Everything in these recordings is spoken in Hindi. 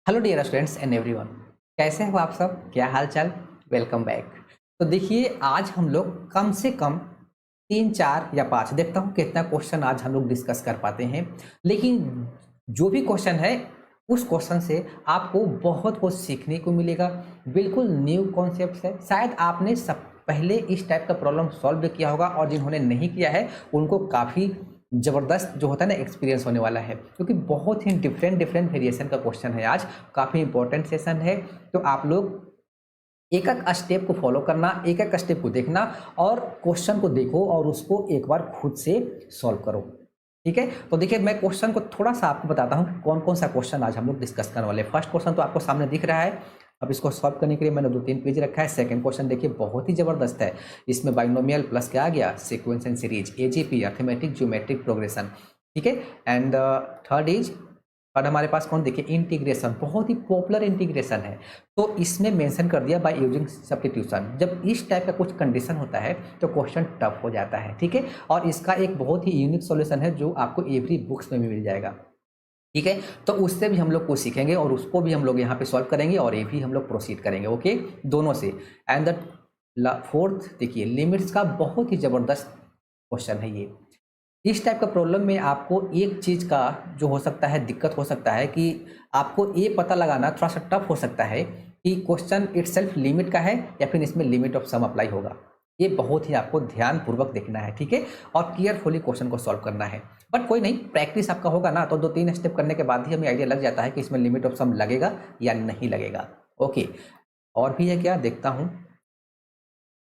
Hello dear students and everyone, कैसे हो आप सब? क्या हाल चाल? Welcome back. तो देखिए, आज हम लोग कम से कम 3 4 या 5, देखता हूँ कितना क्वेश्चन आज हम लोग डिस्कस कर पाते हैं। लेकिन जो भी क्वेश्चन है, उस क्वेश्चन से आपको बहुत कुछ सीखने को मिलेगा। बिल्कुल न्यू कॉन्सेप्ट है। शायद आपने सब पहले इस टाइप का प्रॉब्लम सॉल्व किया होगा, और जिन्होंने नहीं किया है उनको काफ़ी ज़बरदस्त जो होता है ना एक्सपीरियंस होने वाला है, क्योंकि बहुत ही डिफरेंट डिफरेंट वेरिएशन का क्वेश्चन है आज। काफ़ी इंपॉर्टेंट सेशन है। तो आप लोग एक एक स्टेप को फॉलो करना, एक एक स्टेप को देखना, और क्वेश्चन को देखो और उसको एक बार खुद से सॉल्व करो। ठीक है? तो देखिए, मैं क्वेश्चन को थोड़ा सा आपको बताता हूँ कौन कौन सा क्वेश्चन आज हम लोग डिस्कस करने वाले हैं। फर्स्ट क्वेश्चन तो आपको सामने दिख रहा है। अब इसको सॉल्व करने के लिए मैंने 2 3 पेज रखा है। सेकंड क्वेश्चन देखिए, बहुत ही जबरदस्त है। इसमें बाइनोमियल प्लस क्या आ गया, sequence and series, AGP, arithmetic geometric progression. ठीक है? एंड थर्ड हमारे पास कौन, देखिए इंटीग्रेशन, बहुत ही पॉपुलर इंटीग्रेशन है। तो इसमें मेंशन कर दिया बाय यूजिंग सब्स्टिट्यूशन। जब इस टाइप का कुछ कंडीशन होता है तो क्वेश्चन टफ हो जाता है। ठीक है? और इसका एक बहुत ही यूनिक सॉल्यूशन है जो आपको एवरी बुक्स में भी मिल जाएगा। ठीक है? तो उससे भी हम लोग कुछ सीखेंगे और उसको भी हम लोग यहाँ पे सॉल्व करेंगे, और ये भी हम लोग प्रोसीड करेंगे। ओके, दोनों से। एंड द फोर्थ देखिए, लिमिट्स का बहुत ही जबरदस्त क्वेश्चन है ये। इस टाइप का प्रॉब्लम में आपको एक चीज़ का जो हो सकता है, दिक्कत हो सकता है कि आपको ये पता लगाना थोड़ा सा टफ हो सकता है कि क्वेश्चन इटसेल्फ लिमिट का है या फिर इसमें लिमिट ऑफ सम अप्लाई होगा। ये बहुत ही आपको ध्यान पूर्वक देखना है। ठीक है? और केयरफुली क्वेश्चन को सॉल्व करना है। बट कोई नहीं, प्रैक्टिस आपका होगा ना, तो 2 3 स्टेप करने के बाद ही हमें आइडिया लग जाता है कि इसमें लिमिट ऑफ सम लगेगा या नहीं लगेगा। ओके, और भी है क्या, देखता हूँ।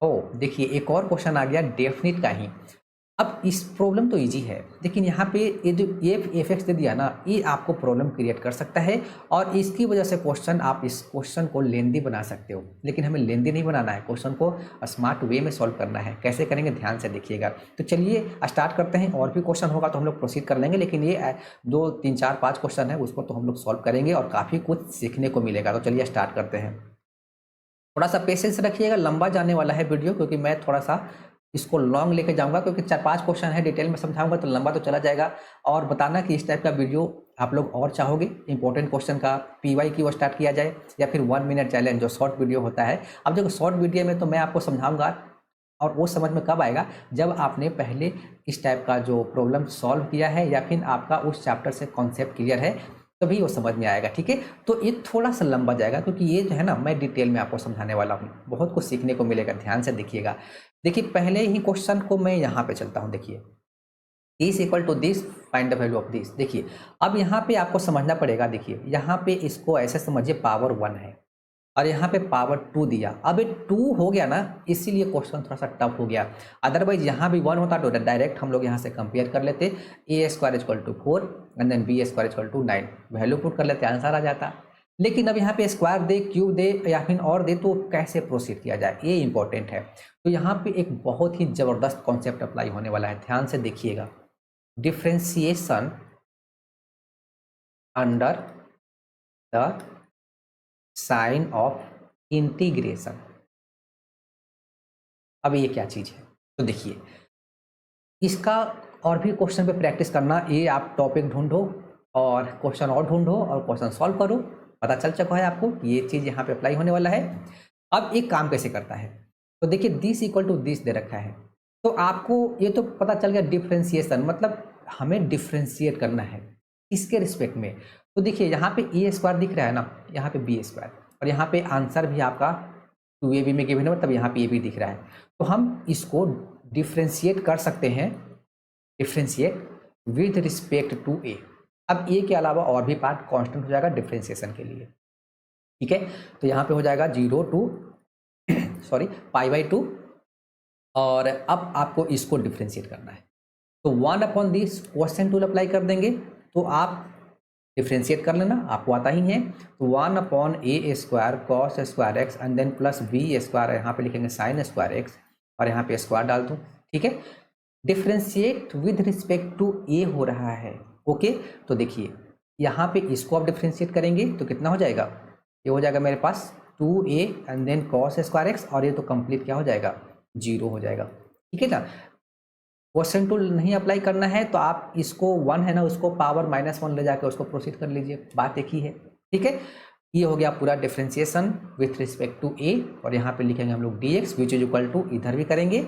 ओ देखिए, एक और क्वेश्चन आ गया डेफिनिट का ही। अब इस प्रॉब्लम तो इजी है, लेकिन यहाँ पे ये जो एफ एक्स दे दिया ना, ये आपको प्रॉब्लम क्रिएट कर सकता है, और इसकी वजह से क्वेश्चन, आप इस क्वेश्चन को लेंदी बना सकते हो। लेकिन हमें लेंदी नहीं बनाना है, क्वेश्चन को स्मार्ट वे में सॉल्व करना है। कैसे करेंगे, ध्यान से देखिएगा। तो चलिए स्टार्ट करते हैं। और भी क्वेश्चन होगा तो हम लोग प्रोसीड कर लेंगे, लेकिन ये 2 3 4 5 क्वेश्चन है, उसको तो हम लोग सॉल्व करेंगे और काफ़ी कुछ सीखने को मिलेगा। तो चलिए स्टार्ट करते हैं। थोड़ा सा पेशेंस रखिएगा, लंबा जाने वाला है वीडियो, क्योंकि मैं थोड़ा सा इसको लॉन्ग लेके जाऊंगा, क्योंकि 4 5 क्वेश्चन है, डिटेल में समझाऊंगा तो लंबा तो चला जाएगा। और बताना कि इस टाइप का वीडियो आप लोग और चाहोगे, इंपॉर्टेंट क्वेश्चन का पीवाई की वो स्टार्ट किया जाए, या फिर 1 मिनट चैलेंज जो शॉर्ट वीडियो होता है। अब देखो, शॉर्ट वीडियो में तो मैं आपको समझाऊंगा, और वो समझ में कब आएगा, जब आपने पहले इस टाइप का जो प्रॉब्लम सॉल्व किया है, या फिर आपका उस चैप्टर से कॉन्सेप्ट क्लियर है, तभी वो समझ में आएगा। ठीक है? तो ये थोड़ा सा लंबा जाएगा, क्योंकि ये जो है ना, मैं डिटेल में आपको समझाने वाला हूँ। बहुत कुछ सीखने को मिलेगा, ध्यान से देखिएगा। देखिए, पहले ही क्वेश्चन को मैं यहाँ पे चलता हूँ। देखिए, this equal to this, find the value of this. देखिए, अब यहाँ पे आपको समझना पड़ेगा। देखिए, यहाँ पे इसको ऐसे समझिए, पावर 1 है और यहाँ पे पावर 2 दिया। अब ये 2 हो गया ना, इसीलिए क्वेश्चन थोड़ा सा टफ हो गया। अदरवाइज यहाँ भी 1 होता तो डायरेक्ट हम लोग यहाँ से कंपेयर कर लेते, A square equal to 4 and then B square equal to 9, value put कर लेते, आंसर आ जाता। लेकिन अब यहाँ पे स्क्वायर दे, क्यूब दे, या फिर और दे, तो कैसे प्रोसीड किया जाए, ये इंपॉर्टेंट है। तो यहाँ पे एक बहुत ही जबरदस्त कॉन्सेप्ट अप्लाई होने वाला है, ध्यान से देखिएगा। Differentiation under the sign of integration. अब ये क्या चीज़ है, तो देखिए, इसका और भी क्वेश्चन पे प्रैक्टिस करना। ये आप टॉपिक ढूंढो और क्वेश्चन और ढूंढो और क्वेश्चन सॉल्व करो। पता चल चुका है आपको कि ये चीज़ यहाँ पे अप्लाई होने वाला है। अब एक काम कैसे करता है, तो देखिए, दिस इक्वल टू दिस दे रखा है, तो आपको ये तो पता चल गया डिफ्रेंसिएशन, मतलब हमें डिफ्रेंशिएट करना है इसके रिस्पेक्ट में। तो देखिए, यहाँ पे ए स्क्वायर दिख रहा है ना, यहाँ पे बी स्क्वायर, और यहाँ पे आंसर भी आपका 2ab में गिवन है, मतलब यहाँ पे ए भी दिख रहा है। तो हम इसको डिफ्रेंशिएट कर सकते हैं, डिफ्रेंशिएट विद रिस्पेक्ट टू ए। अब ए के अलावा और भी पार्ट कांस्टेंट हो जाएगा डिफ्रेंशिएशन के लिए। ठीक है? तो यहाँ पे हो जाएगा 0 टू सॉरी π/2, और अब आपको इसको डिफ्रेंशिएट करना है। तो 1 upon this question tool apply कर देंगे, तो आप डिफ्रेंशिएट कर लेना, आपको आता ही है। तो 1 upon a square cos square x and then plus B square, यहाँ पे लिखेंगे साइन स्क्वायर एक्स, और यहाँ पे स्क्वायर डाल दूँ। ठीक है? डिफ्रेंशिएट विद रिस्पेक्ट टू ए हो रहा है। ओके, तो देखिए, यहाँ पे इसको आप डिफ्रेंशिएट करेंगे तो कितना हो जाएगा, ये हो जाएगा मेरे पास 2a and then cos square x, और ये तो कंप्लीट क्या हो जाएगा, 0 हो जाएगा। ठीक है ना? क्वेश्चन टूल नहीं अप्लाई करना है तो आप इसको 1 है ना, उसको पावर -1 ले जाकर उसको प्रोसीड कर लीजिए, बात एक ही है। ठीक है, ये हो गया पूरा differentiation with respect to a, और यहाँ पे लिखेंगे हम लोग dx which is equal to, इधर भी करेंगे,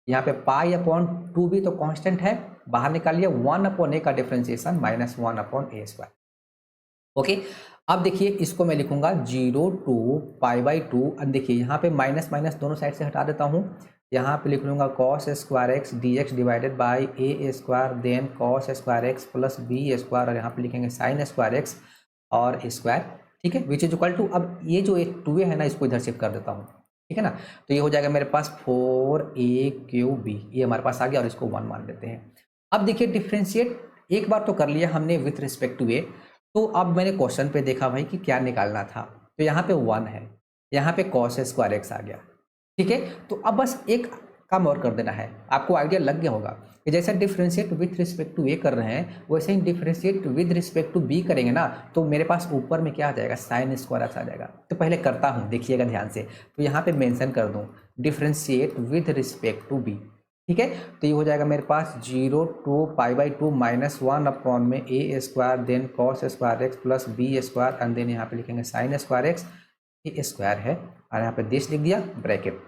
यहाँ पे पाई अपॉन 2b तो कांस्टेंट है, बाहर निकालिए 1 अपॉन ए का differentiation minus 1 upon a square. Okay, अब देखिए इसको मैं लिखूंगा 0 टू पाई बाई 2, अब देखिए यहाँ पे माइनस माइनस दोनों साइड से हटा देता हूँ, यहाँ पे लिख लूंगा cos square x D x divided by a square then cos square x plus B square, और यहाँ पे लिखेंगे साइन स्क्वायर एक्स और स्क्वायर, ठीक है, विच इज इक्वल टू, अब ये जो एक 2a है ना इसको इधर शिफ्ट कर देता हूँ, ठीक है ना, तो ये हो जाएगा मेरे पास 4a⁴b, ये हमारे पास आ गया और इसको 1 मान लेते हैं। अब देखिए डिफ्रेंशिएट एक बार तो कर लिया हमने विथ रिस्पेक्ट टू ए, तो अब मैंने क्वेश्चन पे देखा भाई कि क्या निकालना था, तो यहाँ पे 1 है, यहाँ पे कॉस स्क्वायर एक्स आ गया, ठीक है, तो अब बस एक काम और कर देना है, आपको आइडिया लग गया होगा कि जैसे differentiate with respect to A कर रहे हैं वैसे ही differentiate with respect to B करेंगे ना, तो मेरे पास ऊपर में क्या आ जाएगा, साइन स्क्वायर एक्स आ जाएगा। तो पहले करता हूँ, देखिएगा ध्यान से, तो यहाँ पे मेंशन कर दूँ differentiate with respect to B, ठीक है, तो ये हो जाएगा मेरे पास 0 to pi by 2 minus 1 upon में A square then cos square x plus B square, and then यहाँ पे लिखेंगे साइन स्क्वायर एक्स, ये स्क्वायर है और यहाँ पे दिस लिख दिया ब्रैकेट,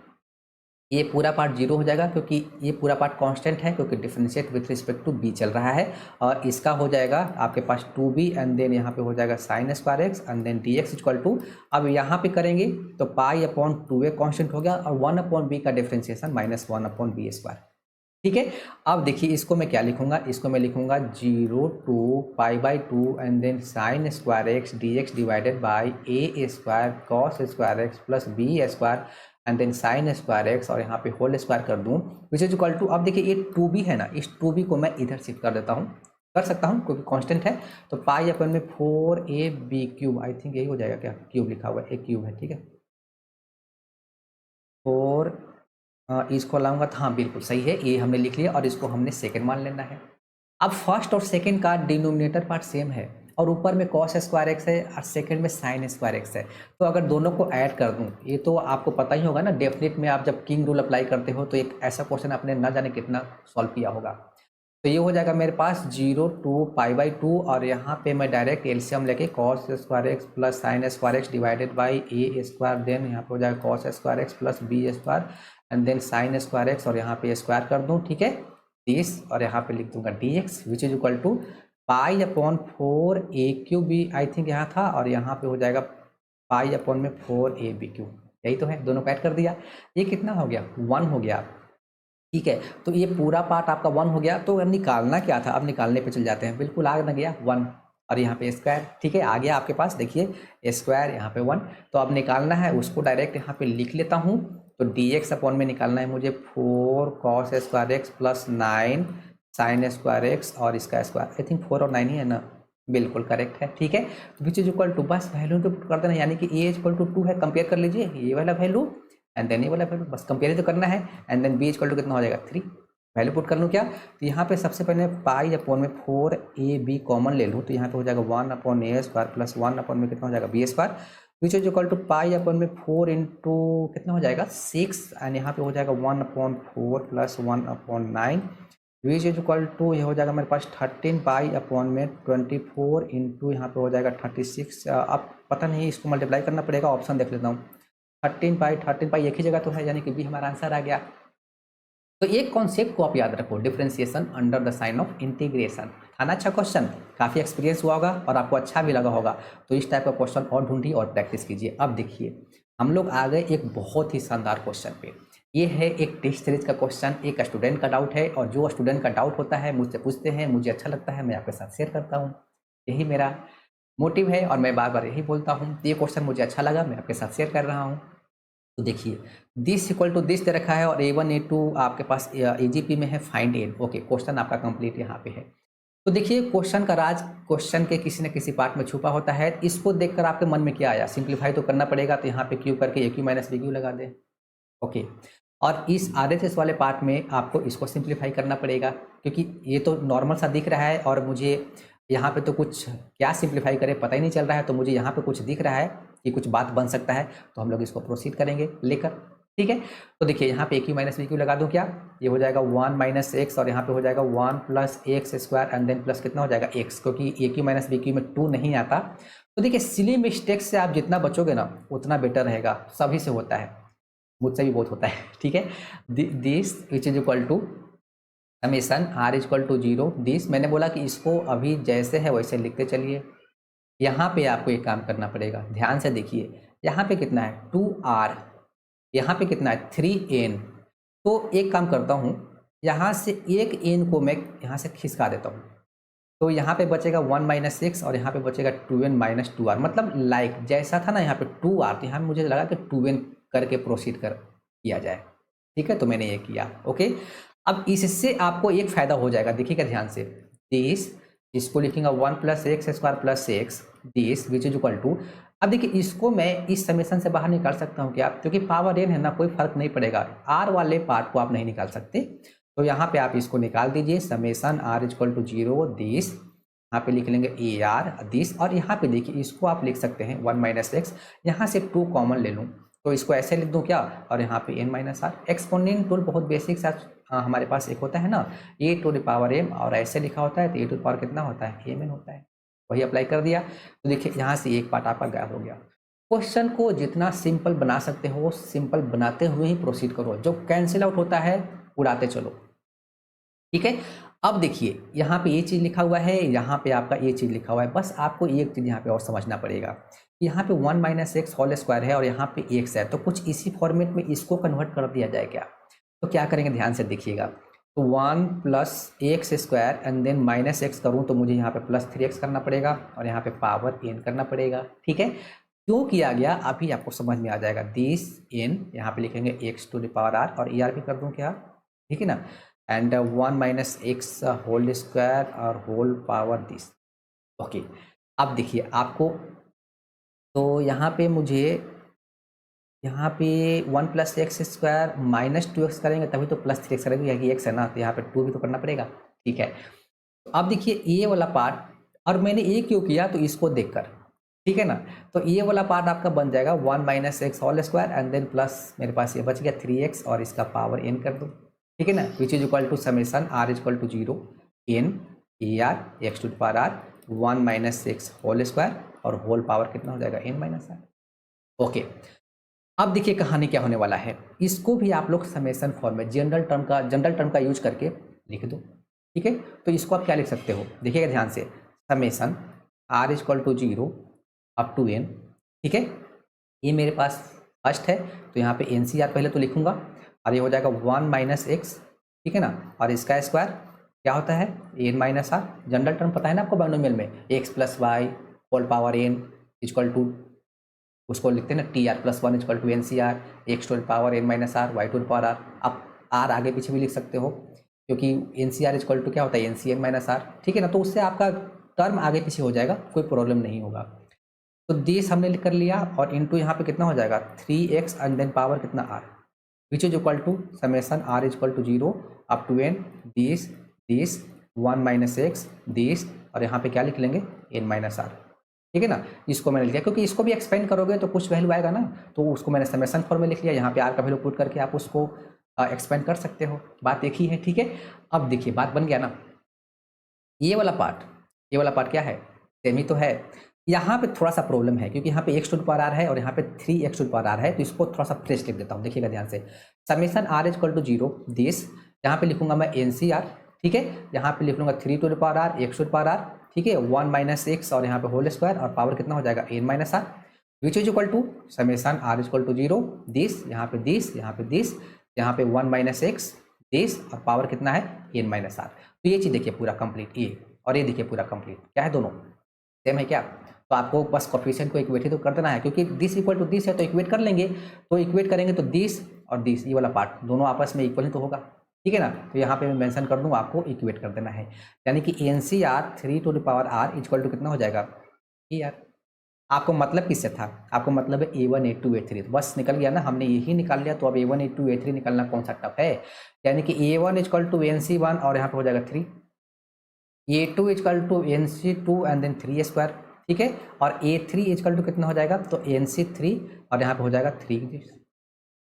ये पूरा पार्ट 0 हो जाएगा क्योंकि ये पूरा पार्ट कांस्टेंट है, क्योंकि differentiate with respect to b चल रहा है, और इसका हो जाएगा आपके पास 2b एंड देन यहाँ पे हो जाएगा sine square x and then dx equal to, अब यहाँ पे करेंगे तो पाई अपॉन 2a कांस्टेंट हो गया और 1 अपॉन बी का differentiation minus 1 upon b square, ठीक है। अब देखिए इसको मैं क्या लिखूंगा, इसको मैं लिखूंगा 0 to pi by 2 and then sine square x dx divided by a square cos square x plus B square and then sine square x, और यहाँ पे होल स्क्वायर कर दूँ विच इज इक्वल टू, अब देखिए ये 2b है ना, इस 2b को मैं इधर शिफ्ट कर देता हूँ, कर सकता हूँ क्योंकि कांस्टेंट है, तो पाई अपन में 4ab⁵, आई थिंक यही हो जाएगा, क्या क्यूब लिखा हुआ है, एक क्यूब है, ठीक है, 4 इसको लाऊंगा तो हाँ बिल्कुल सही है, ये हमने लिख लिया और इसको हमने सेकेंड मान लेना है। अब फर्स्ट और सेकेंड का डिनोमिनेटर पार्ट सेम है और ऊपर में कॉस स्क्वायर एक्स है और सेकंड में साइन स्क्वायर एक्स है, तो अगर दोनों को ऐड कर दूं, ये तो आपको पता ही होगा ना, डेफिनेट में आप जब किंग रूल अप्लाई करते हो तो एक ऐसा क्वेश्चन आपने ना जाने कितना सॉल्व किया होगा, तो ये हो जाएगा मेरे पास 0 टू पाई बाई 2 और यहाँ पे मैं डायरेक्ट एलसीएम लेके cos square x plus sine square x divided by a square, then यहाँ पे हो जाएगा cos square x plus B square and then sine square x, और यहाँ पे स्क्वायर कर दूँ, ठीक है, 30, और यहाँ पे लिख दूंगा dx which is equal to pi upon 4a⁵b, I think यहाँ था, और यहाँ पे हो जाएगा पाई अपॉन में 4ab⁵, यही तो है, दोनों को ऐड कर दिया, ये कितना हो गया, 1 हो गया, ठीक है, तो ये पूरा पार्ट आपका 1 हो गया, तो निकालना क्या था, अब निकालने पे चल जाते हैं, बिल्कुल आ ना गया 1 और यहाँ पे स्क्वायर, ठीक है, आ गया आपके पास, देखिए स्क्वायर यहाँ पे 1, तो अब निकालना है उसको डायरेक्ट यहाँ पे लिख लेता हूँ, तो dx अपॉन में निकालना है मुझे 4 cos square x plus 9 sign square x और इसका स्क्वायर, आई थिंक 4 और 9 ही है ना, बिल्कुल करेक्ट है, ठीक है, तो विच इज इक्वल टू, बस वैल्यू तो पुट कर देना, यानी कि a इक्वल टू 2 है, कंपेयर कर लीजिए ये वाला वैल्यू एंड देन ये वाला वैल्यू, बस कंपेयर तो करना है, and then b equal to कितना हो जाएगा 3, वैल्यू पुट कर लूँ क्या, तो यहाँ पे सबसे पहले पाई अपॉन में 4ab कॉमन ले लूँ, तो यहाँ पे हो जाएगा 1 upon a square plus 1 upon में कितना हो जाएगा b square, which is equal to pi upon में 4 इंटू कितना हो जाएगा 6, एंड यहाँ पे हो जाएगा 1 upon 4 plus 1 upon 9, which is equal to ये हो जाएगा मेरे पास 13 पाई अपॉन में 24 इंटू यहाँ पे हो जाएगा 36, अब पता नहीं इसको मल्टीप्लाई करना पड़ेगा, ऑप्शन देख लेता हूँ, 13 पाई एक ही जगह तो है, यानी कि बी हमारा आंसर आ गया। तो एक कॉन्सेप्ट को आप याद रखो, differentiation under the sign of integration, था ना अच्छा क्वेश्चन, काफ़ी एक्सपीरियंस हुआ होगा और आपको अच्छा भी लगा होगा, तो इस टाइप का क्वेश्चन और ढूंढिए और प्रैक्टिस कीजिए। अब देखिए हम लोग आ गए एक बहुत ही शानदार क्वेश्चन पे, ये है एक टेस्ट सीरीज का क्वेश्चन, एक स्टूडेंट का डाउट है, और जो स्टूडेंट का डाउट होता है मुझसे पूछते हैं, मुझे अच्छा लगता है, मैं आपके साथ शेयर करता हूँ, यही मेरा मोटिव है और मैं बार बार यही बोलता हूँ, ये क्वेश्चन मुझे अच्छा लगा, मैं आपके साथ शेयर कर रहा हूँ। तो देखिए दिस इक्वल टू दिस दे रखा है और a1 a2 आपके पास AGP में है, फाइंड n, ओके, क्वेश्चन आपका कंप्लीट यहाँ पे है। तो देखिए क्वेश्चन का राज क्वेश्चन के किसी न किसी पार्ट में छुपा होता है, इसको देखकर आपके मन में क्या आया, सिंप्लीफाई तो करना पड़ेगा, तो यहाँ पे क्यू करके a⁵ माइनस b⁵ लगा दें, ओके, और इस RHS वाले पार्ट में आपको इसको सिंप्लीफाई करना पड़ेगा, क्योंकि ये तो नॉर्मल सा दिख रहा है और मुझे यहाँ पे तो कुछ क्या सिंप्लीफाई करें पता ही नहीं चल रहा है, तो मुझे यहाँ पे कुछ दिख रहा है कि कुछ बात बन सकता है, तो हम लोग इसको प्रोसीड करेंगे लेकर, ठीक है। तो देखिए यहाँ पे a⁵ माइनस b⁵ लगा दूँ क्या, ये हो जाएगा 1 माइनस एक्स और यहाँ पे हो जाएगा 1 plus x square and then plus कितना हो जाएगा x, क्योंकि a⁵ माइनस b⁵ में 2 नहीं आता, तो देखिए सिली मिस्टेक से आप जितना बचोगे ना उतना बेटर रहेगा, सभी से होता है, मुझसे भी बहुत होता है, ठीक है। This which is equal to summation r is equal to 0, this मैंने बोला कि इसको अभी जैसे है वैसे लिखते चलिए। यहाँ पे आपको एक काम करना पड़ेगा, ध्यान से देखिए, यहाँ पे कितना है 2r, यहाँ पे कितना है 3n। तो एक काम करता हूँ, यहाँ से एक n को मैं यहाँ से खिसका देता हूँ, तो यहाँ पे बचेगा 1 माइनस एक्स और यहाँ पे बचेगा 2n माइनस 2r, मतलब लाइक जैसा था ना यहाँ पे 2r, तो यहाँ मुझे लगा कि 2n करके प्रोसीड कर किया जाए, ठीक है। तो मैंने ये किया, ओके। अब इससे आपको एक फायदा हो जाएगा, देखिएगा ध्यान से, दिस इसको लिखेंगे 1 plus x square plus x, this which is equal to, अब देखिए इसको मैं इस समेशन से बाहर निकाल सकता हूँ क्या, क्योंकि पावर n है ना, कोई फर्क नहीं पड़ेगा, r वाले पार्ट को आप नहीं निकाल सकते, तो यहाँ पे आप इसको निकाल दीजिए, summation r is equal to 0 this, यहाँ पे लिख लेंगे ए आर दिस, और यहाँ पे देखिए इसको आप लिख सकते हैं 1 माइनस एक्स, यहाँ से 2 कॉमन ले लूँ तो इसको ऐसे लिख दूँ क्या, और यहाँ पे n minus r. Exponent tool बहुत बेसिक सा हमारे पास एक होता है ना, a to the power m, और ऐसे लिखा होता है तो ए टू द पावर कितना होता है mn होता है, वही अप्लाई कर दिया। तो देखिए यहाँ से एक पार्ट आपका गायब हो गया। क्वेश्चन को जितना सिंपल बना सकते हो सिंपल बनाते हुए ही प्रोसीड करो, जो कैंसिल आउट होता है उड़ाते चलो, ठीक है। अब देखिए यहाँ पे ये चीज़ लिखा हुआ है, यहाँ पे आपका ये चीज़ लिखा हुआ है, बस आपको एक चीज़ यहाँ पे और समझना पड़ेगा, यहाँ पे 1 माइनस एक्स होल स्क्वायर है और यहाँ पे एक्स है, तो कुछ इसी फॉर्मेट में इसको कन्वर्ट कर दिया जाए क्या। तो क्या करेंगे ध्यान से देखिएगा, तो 1 plus x square and then minus x करूँ तो मुझे यहाँ पे प्लस 3x करना पड़ेगा और यहाँ पे पावर n करना पड़ेगा, ठीक है। क्यों किया गया अभी आपको समझ में आ जाएगा, दिस n यहाँ पे लिखेंगे x to the power r और er भी कर दूँ क्या, ठीक है ना, and 1 minus x whole square और होल पावर दिस, ओके। अब देखिए आपको, तो यहाँ पे मुझे यहाँ पे 1 plus x square minus 2x करेंगे तभी तो प्लस 3x करेंगे, यहाँ x है ना, तो यहाँ पे 2 भी तो करना पड़ेगा, ठीक है। अब देखिए ये वाला पार्ट, और मैंने ये क्यों किया तो इसको देखकर, ठीक है ना, तो ये वाला पार्ट आपका बन जाएगा 1 minus x whole square and then plus मेरे पास ये बच गया 3x और इसका पावर n कर दो, ठीक है ना, which is equal to summation r is equal to 0 n a r x to power r 1 minus x whole square और होल पावर कितना हो जाएगा n माइनस r, ओके। अब देखिए कहानी क्या होने वाला है, इसको भी आप लोग समेशन फॉर्म में जनरल टर्म का यूज करके लिख दो, ठीक है। तो इसको आप क्या लिख सकते हो, देखिएगा ध्यान से, summation r is equal to 0 up to n, ठीक है। ये मेरे पास फर्स्ट है तो यहाँ पे NCR पहले तो लिखूंगा और ये हो जाएगा 1 माइनस एक्स, ठीक है ना, और इसका स्क्वायर क्या होता है n minus r, general term पता है ना आपको बाइनोमियल में, x plus y whole power n equal to, उसको लिखते हैं ना TR+1 equal to NCR x to the power n minus r y to the power r। आप r आगे पीछे भी लिख सकते हो क्योंकि NCR इक्वल टू क्या होता है NCN माइनस आर, ठीक है ना, तो उससे आपका टर्म आगे पीछे हो जाएगा, कोई प्रॉब्लम नहीं होगा। तो दिस हमने कर लिया और इनटू यहाँ पे कितना हो जाएगा 3x एंड देन पावर कितना r, which is equal to summation r is equal to 0 up to n this 1 minus x this, और यहाँ पे क्या लिख लेंगे n माइनस आर, ठीक है ना। इसको मैंने लिखा क्योंकि इसको भी एक्सपेंड करोगे तो कुछ वैल्यू आएगा ना, तो उसको मैंने समेशन फॉर्म में लिख लिया, यहाँ पे r का वैल्यू पुट करके आप उसको एक्सपेंड कर सकते हो, बात एक ही है, ठीक है। अब देखिए बात बन गया ना, ये वाला पार्ट क्या है सेम ही तो है, यहाँ पे थोड़ा सा प्रॉब्लम है क्योंकि यहाँ पे x to the power r है और यहाँ पे 3x to the power r है, तो इसको थोड़ा सा फ्रेश लिख देता हूँ, देखिएगा ध्यान से, summation r is equal to 0 this, यहाँ पे लिखूंगा मैं NCR, ठीक है, यहाँ पे लिख लूंगा 3 to the power r x to the power r, ठीक है, 1 माइनस एक्स और यहाँ पे होल स्क्वायर और पावर कितना हो जाएगा n minus r, which is equal to summation r is equal to 0 this, यहाँ पे दिस, यहाँ पे दिस, यहाँ पे 1 माइनस एक्स दिस और पावर कितना है n माइनस आर। तो ये चीज़ देखिए पूरा कंप्लीट, ये और ये देखिए पूरा कंप्लीट, क्या है दोनों सेम है क्या, तो आपको बस कोफिशिएंट को इक्वेट ही तो कर देना है क्योंकि दिस इक्वल टू दिस है तो इक्वेट कर लेंगे, तो इक्वेट करेंगे तो दिस और दिस ये वाला पार्ट दोनों आपस में इक्वल ही तो होगा, ठीक है ना। तो यहाँ पे मैं मेंशन कर दूँ आपको इक्वेट कर देना है, यानी कि NCR 3 to the power r equal to कितना हो जाएगा ये यार, आपको मतलब किससे था, आपको मतलब है A1 A2 A3, तो बस निकल गया ना, हमने यही निकाल लिया, तो अब A1 A2 A3 निकालना कौन सा टफ है, यानी कि A1 इक्वल टू NC1 और यहाँ पे हो जाएगा 3, A2 equal to NC2 and then 3 square, ठीक है, और A3 इक्वल टू कितना हो जाएगा तो NC3 और यहाँ पे हो जाएगा 3,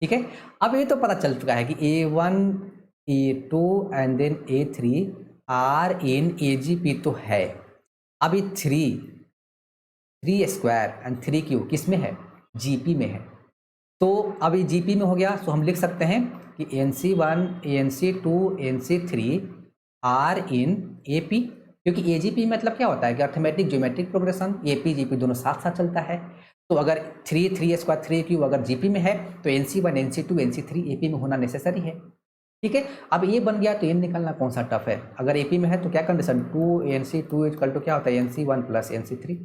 ठीक है। अब ये तो पता चल चुका है कि A1 A2 and then A3 R N AGP तो है, अब ये 3 3 स्क्वायर एंड 3 क्यूब किस में है, जीपी में है। तो अब ये जीपी में हो गया, तो हम लिख सकते हैं कि NC1 NC2 NC3 are in AP, क्योंकि एजीपी मतलब क्या होता है कि arithmetic geometric progression, AP GP दोनों साथ साथ चलता है। तो अगर 3 स्क्वायर 3 क्यूब अगर जीपी में है तो NC1 NC2 NC3 एपी में होना नेसेसरी है। ठीक है, अब ये बन गया तो एन निकालना कौन सा टफ है। अगर एपी में है तो क्या कंडीशन, 2NC2 इक्वल टू क्या होता है NC1 प्लस NC3।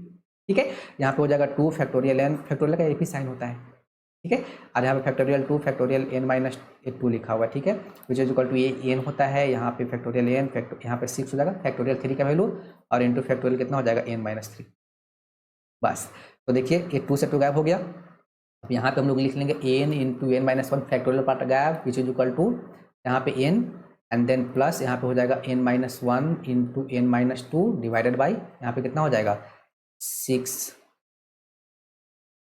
ठीक है, यहाँ पे हो जाएगा 2 फैक्टोरियल एन, फैक्टोरियल का एपी साइन होता है। ठीक है, और यहाँ पे फैक्टोरियल 2 फैक्टोरियल n माइनस 2 लिखा हुआ है। ठीक है, विच इज इक्वल टू ये एन होता है, यहाँ पे फैक्टोरियल एन यहाँ पे 6 हो जाएगा, फैक्टोरियल 3 का वैल्यू और इंटू फैक्टोरियल कितना हो जाएगा n माइनस 3। बस, तो देखिए ये 2 से 2 गायब हो गया। अब यहाँ पे हम लोग लिख लेंगे n into n minus 1, factorial part गायब, विच इज इक्वल टू यहाँ पे n एंड देन प्लस यहाँ पे हो जाएगा n minus 1 into n minus 2 divided by यहाँ पे कितना हो जाएगा 6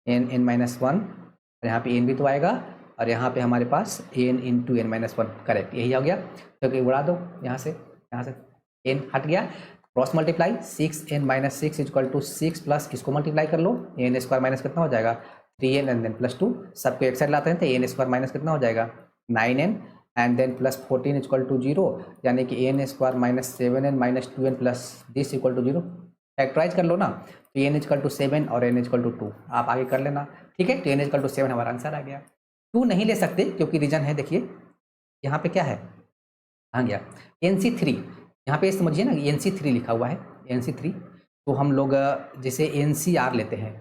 n माइनस 1, और यहाँ पे n भी तो आएगा, और यहाँ पे हमारे पास n into n minus 1, correct यही हो गया। तो उड़ा दो यहाँ से n हट गया, cross multiply 6n minus 6 equal to 6 plus इसको मल्टीप्लाई कर लो, n स्क्वायर माइनस कितना हो जाएगा 3n एंड देन प्लस 2, सबको एक साइड लाते हैं तो n स्क्वायर माइनस कितना हो जाएगा 9n and then plus 14 equal to 0, यानी कि n square minus 7n minus 2n plus this equal to 0। Factorize कर लो ना, तो n इक्वल टू 7 और n इक्वल टू 2, आप आगे कर लेना। ठीक है, तो n इक्वल टू 7 हमारा आंसर आ गया। 2 नहीं ले सकते क्योंकि रीजन है, देखिए यहाँ पे क्या है, आ गया NC3, यहाँ पे समझिए ना NC3 लिखा हुआ है NC3, तो हम लोग जैसे NCR लेते हैं।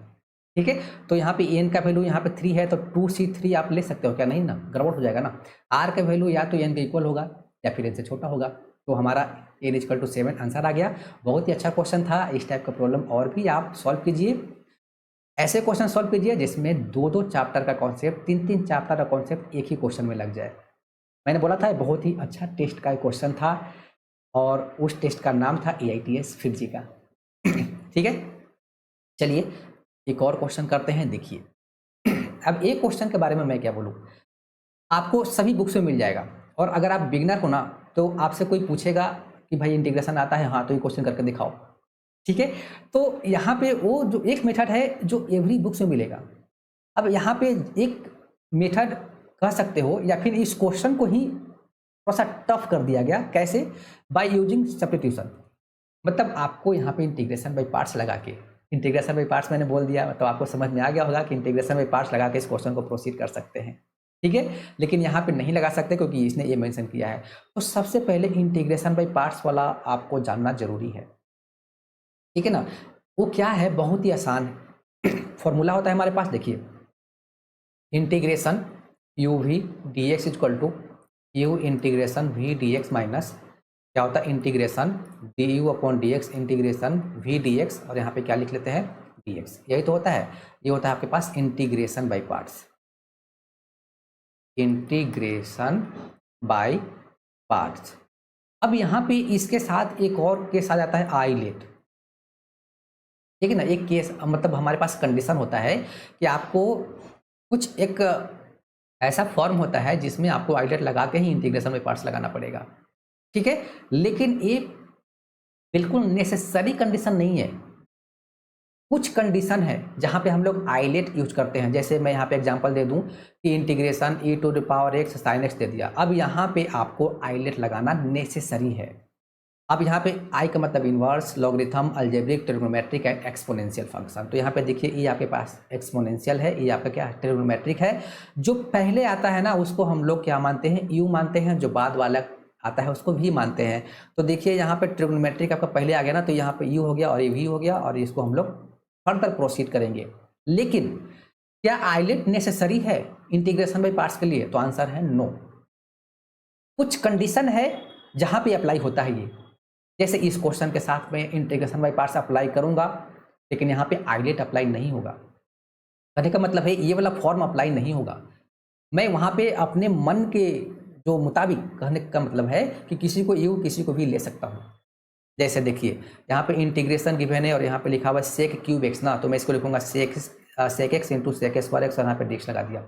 ठीक है, तो यहाँ पे n का वैल्यू यहाँ पे 3 है तो 2C3 आप ले सकते हो क्या, नहीं ना, गड़बड़ हो जाएगा ना। r का वैल्यू या तो n के इक्वल होगा या फिर n से छोटा होगा, तो हमारा n इक्वल टू 7 आंसर आ गया। बहुत ही अच्छा क्वेश्चन था, इस टाइप का प्रॉब्लम और भी आप सॉल्व कीजिए, ऐसे क्वेश्चन सॉल्व कीजिए जिसमें 2-2 चैप्टर का कॉन्सेप्ट, 3-3 चैप्टर का कॉन्सेप्ट एक ही क्वेश्चन में लग जाए। मैंने बोला था बहुत ही अच्छा टेस्ट का क्वेश्चन था, और उस टेस्ट का नाम था AITS फिजी का। ठीक है, चलिए एक और क्वेश्चन करते हैं। देखिए अब एक क्वेश्चन के बारे में मैं क्या बोलूँ, आपको सभी बुक्स में मिल जाएगा, और अगर आप बिगनर हो ना तो आपसे कोई पूछेगा कि भाई इंटीग्रेशन आता है, हाँ तो ये क्वेश्चन करके दिखाओ। ठीक है, तो यहाँ पे वो जो एक मेथड है जो एवरी बुक्स में मिलेगा। अब यहाँ पे एक मेथड कह सकते हो, या फिर इस क्वेश्चन को ही थोड़ा सा टफ कर दिया गया, कैसे, बाय यूजिंग सब्स्टिट्यूशन। मतलब आपको यहाँ पे इंटीग्रेशन बाय पार्ट्स लगा के, इंटीग्रेशन बाय पार्ट्स मैंने बोल दिया तो आपको समझ में आ गया होगा कि इंटीग्रेशन बाय पार्ट्स लगा के इस क्वेश्चन को प्रोसीड कर सकते हैं। ठीक है, लेकिन यहाँ पे नहीं लगा सकते क्योंकि इसने ये मेंशन किया है। तो सबसे पहले इंटीग्रेशन बाय पार्ट्स वाला आपको जानना जरूरी है। ठीक है ना, वो क्या है, बहुत ही आसान फॉर्मूला होता है हमारे पास। देखिए integration u v d x equal to u integration v d x minus क्या होता है integration d u upon d x integration v d x, और यहाँ पे क्या लिख लेते हैं डी एक्स, यही तो होता है। ये होता है आपके पास integration by parts, integration by parts. अब यहाँ पे इसके साथ एक और केस आ जाता है आइलेट। ठीक है ना, एक केस मतलब हमारे पास कंडीशन होता है कि आपको कुछ एक ऐसा फॉर्म होता है जिसमें आपको आइलेट लगा के ही इंटीग्रेशन बाय पार्ट्स लगाना पड़ेगा। ठीक है, लेकिन ये बिल्कुल नेसेसरी कंडीशन नहीं है। कुछ कंडीशन है जहां पे हम लोग आइलेट यूज करते हैं, जैसे मैं यहाँ पे एग्जांपल दे दूं कि integration e to the power x sin x दे दिया। अब यहाँ पे आपको आइलेट लगाना नेसेसरी है। अब यहाँ पे i का मतलब inverse, logarithm, algebraic, trigonometric and exponential function. तो यहाँ पे देखिए ये आपके पास एक्सपोनेंशियल है, ये आपका क्या है ट्रिग्नोमेट्रिक है। जो पहले आता है ना उसको हम लोग क्या मानते हैं u मानते हैं, जो बाद वाला आता है उसको v मानते हैं। तो देखिए यहाँ पे ट्रिग्नोमेट्रिक आपका पहले आ गया ना, तो यहाँ पे u हो गया और ये v हो गया, और इसको हम लोग फर्दर प्रोसीड करेंगे। लेकिन क्या आइलेट नेसेसरी है इंटीग्रेशन बाय पार्ट्स के लिए, तो आंसर है नो। कुछ कंडीशन है जहां पे अप्लाई होता है ये, जैसे इस क्वेश्चन के साथ में इंटीग्रेशन बाय पार्ट्स अप्लाई करूंगा, लेकिन यहाँ पे आइलेट अप्लाई नहीं होगा। कहने का मतलब है ये वाला फॉर्म अप्लाई नहीं होगा। मैं वहां पे अपने मन के जो मुताबिक, कहने का मतलब है कि किसी को यू किसी को भी ले सकता हूँ। जैसे देखिए यहाँ पे इंटीग्रेशन गिवन है और यहाँ पे लिखा हुआ है सेक क्यूब एक्स ना, तो मैं इसको लिखूंगा sec x into sec square x, और यहाँ पे डिक्स लगा दिया।